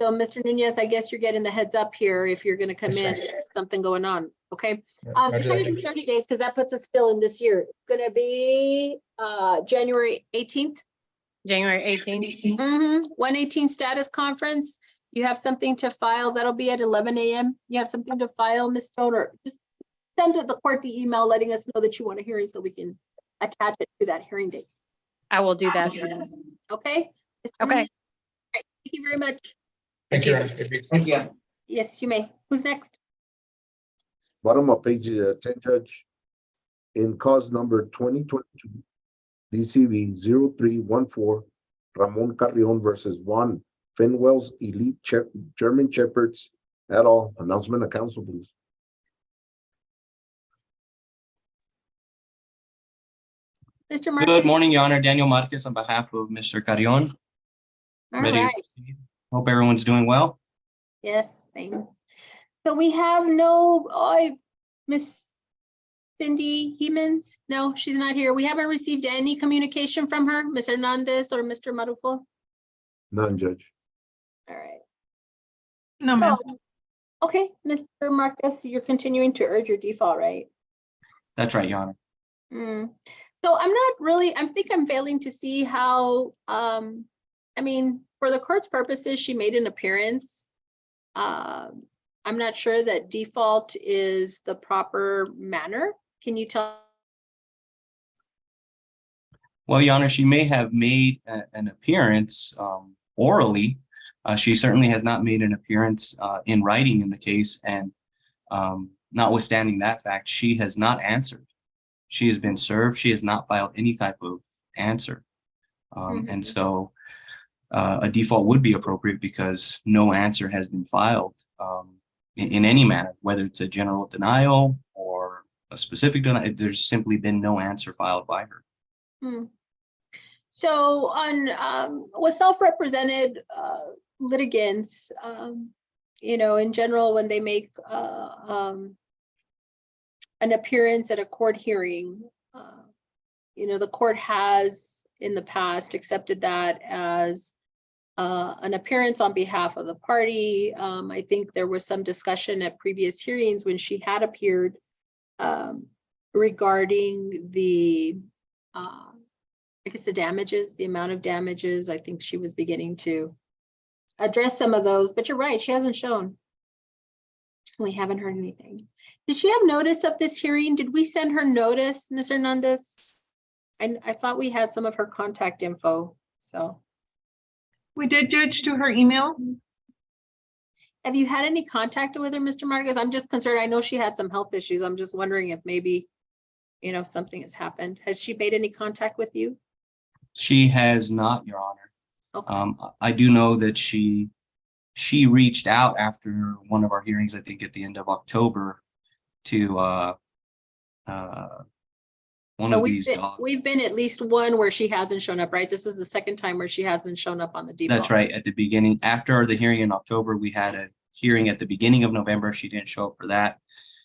So, Mr. Nunez, I guess you're getting the heads up here if you're going to come in, there's something going on. Okay. It's going to be 30 days because that puts us still in this year. It's going to be January 18th. January 18th. 118 status conference. You have something to file. That'll be at 11 a.m. You have something to file, Ms. Stoner. Just send the court the email letting us know that you want a hearing so we can attach it to that hearing date. I will do that. Okay. Okay. Right. Thank you very much. Thank you. Thank you. Yes, you may. Who's next? Bottom of page 10, Judge. In cause number 2022, DCV 0314, Ramon Carrion versus Juan Finwell's Elite German Shepherds et al. Announcement of council, please. Mr. Marquez. Good morning, Your Honor. Daniel Marquez on behalf of Mr. Carrion. All Ready to right. proceed? Hope everyone's doing well. Yes, same. So we have Miss Cindy Hemans. No, she's not here. We haven't received any communication from her, Ms. Hernandez or Mr. Marufo. None, Judge. All right. No, ma'am. Okay, Mr. Marquez, you're continuing to urge your default, right? That's right, Your Honor. So I think I'm failing to see how, I mean, for the court's purposes, she made an appearance. I'm not sure that default is the proper manner. Can you tell? Well, Your Honor, she may have made an appearance orally. She certainly has not made an appearance in writing in the case. And notwithstanding that fact, she has not answered. She has been served. She has not filed any type of answer. And so a default would be appropriate because no answer has been filed in any manner, whether it's a general denial or a specific denial. There's simply been no answer filed by her. So on with self-represented litigants, you know, in general, when they make an appearance at a court hearing, you know, the court has in the past accepted that as an appearance on behalf of the party. I think there was some discussion at previous hearings when she had appeared regarding the, I guess the damages, the amount of damages. I think she was beginning to address some of those, but you're right, she hasn't shown. We haven't heard anything. Did she have notice of this hearing? Did we send her notice, Ms. Hernandez? I thought we had some of her contact info, so. We did, Judge, to her email. Have you had any contact with her, Mr. Marquez? I'm just concerned. I know she had some health issues. I'm just wondering if maybe, you know, something has happened. Has she made any contact with you? She has not, Your Honor. Okay. I do know that she reached out after one of our hearings, I think at the end of October, to one of these dogs. We've been at least one where she hasn't shown up, right? This is the second time where she hasn't shown up on the default. That's right. At the beginning, after the hearing in October, we had a hearing at the beginning of November. She didn't show up for that.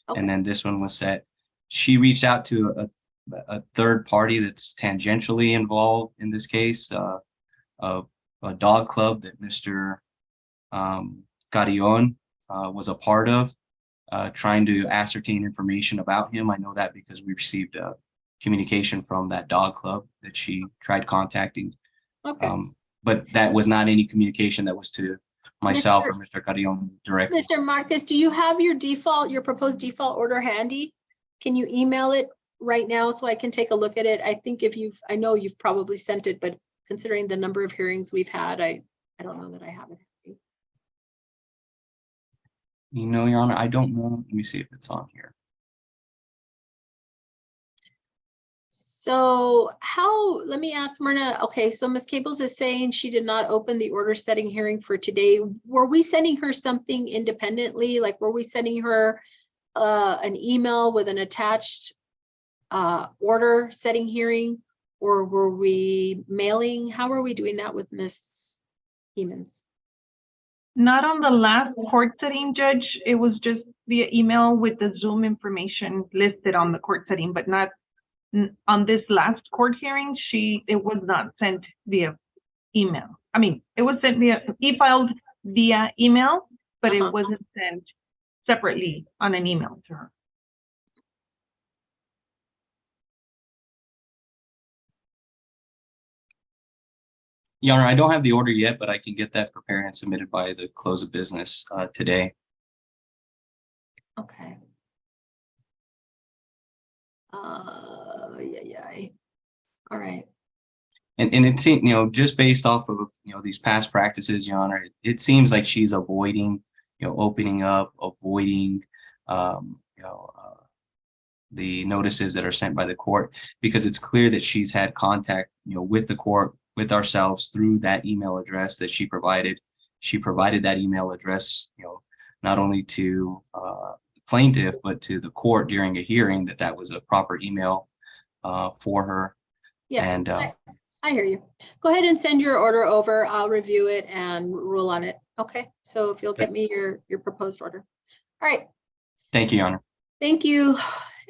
Okay. And then this one was set. She reached out to a third party that's tangentially involved in this case, a dog club that Mr. Carrion was a part of, trying to ascertain information about him. I know that because we received communication from that dog club that she tried contacting. Okay. But that was not any communication that was to myself or Mr. Carrion directly. Mr. Marquez, do you have your proposed default order handy? Can you email it right now so I can take a look at it? I think I know you've probably sent it, but considering the number of hearings we've had, I don't know that I have it. You know, Your Honor, I don't know. Let me see if it's on here. So let me ask Myrna, okay, so Ms. Cables is saying she did not open the order setting hearing for today. Were we sending her something independently? Like, were we sending her an email with an attached order setting hearing, or were we mailing? How are we doing that with Ms. Hemans? Not on the last court setting, Judge. It was just via email with the Zoom information listed on the court setting, but not on this last court hearing. It was not sent via email. I mean, it was sent e-filed via email, but it wasn't sent separately on an email to her. Your Honor, I don't have the order yet, but I can get that prepared and submitted by the close of business today. Okay. All right. And it seems, you know, just based off of, you know, these past practices, Your Honor, it seems like she's avoiding, you know, opening up, avoiding, you the notices that are sent by the court, because it's clear that she's had contact, with the court, with ourselves through that email address that she provided. She provided that email address, not only to plaintiff, but to the court during a hearing, that was a proper email for her. Yeah, And I hear you. Go ahead and send your order over. I'll review it and rule on it. Okay, so if you'll get me your proposed order. All right. thank you, Your Honor. Thank you.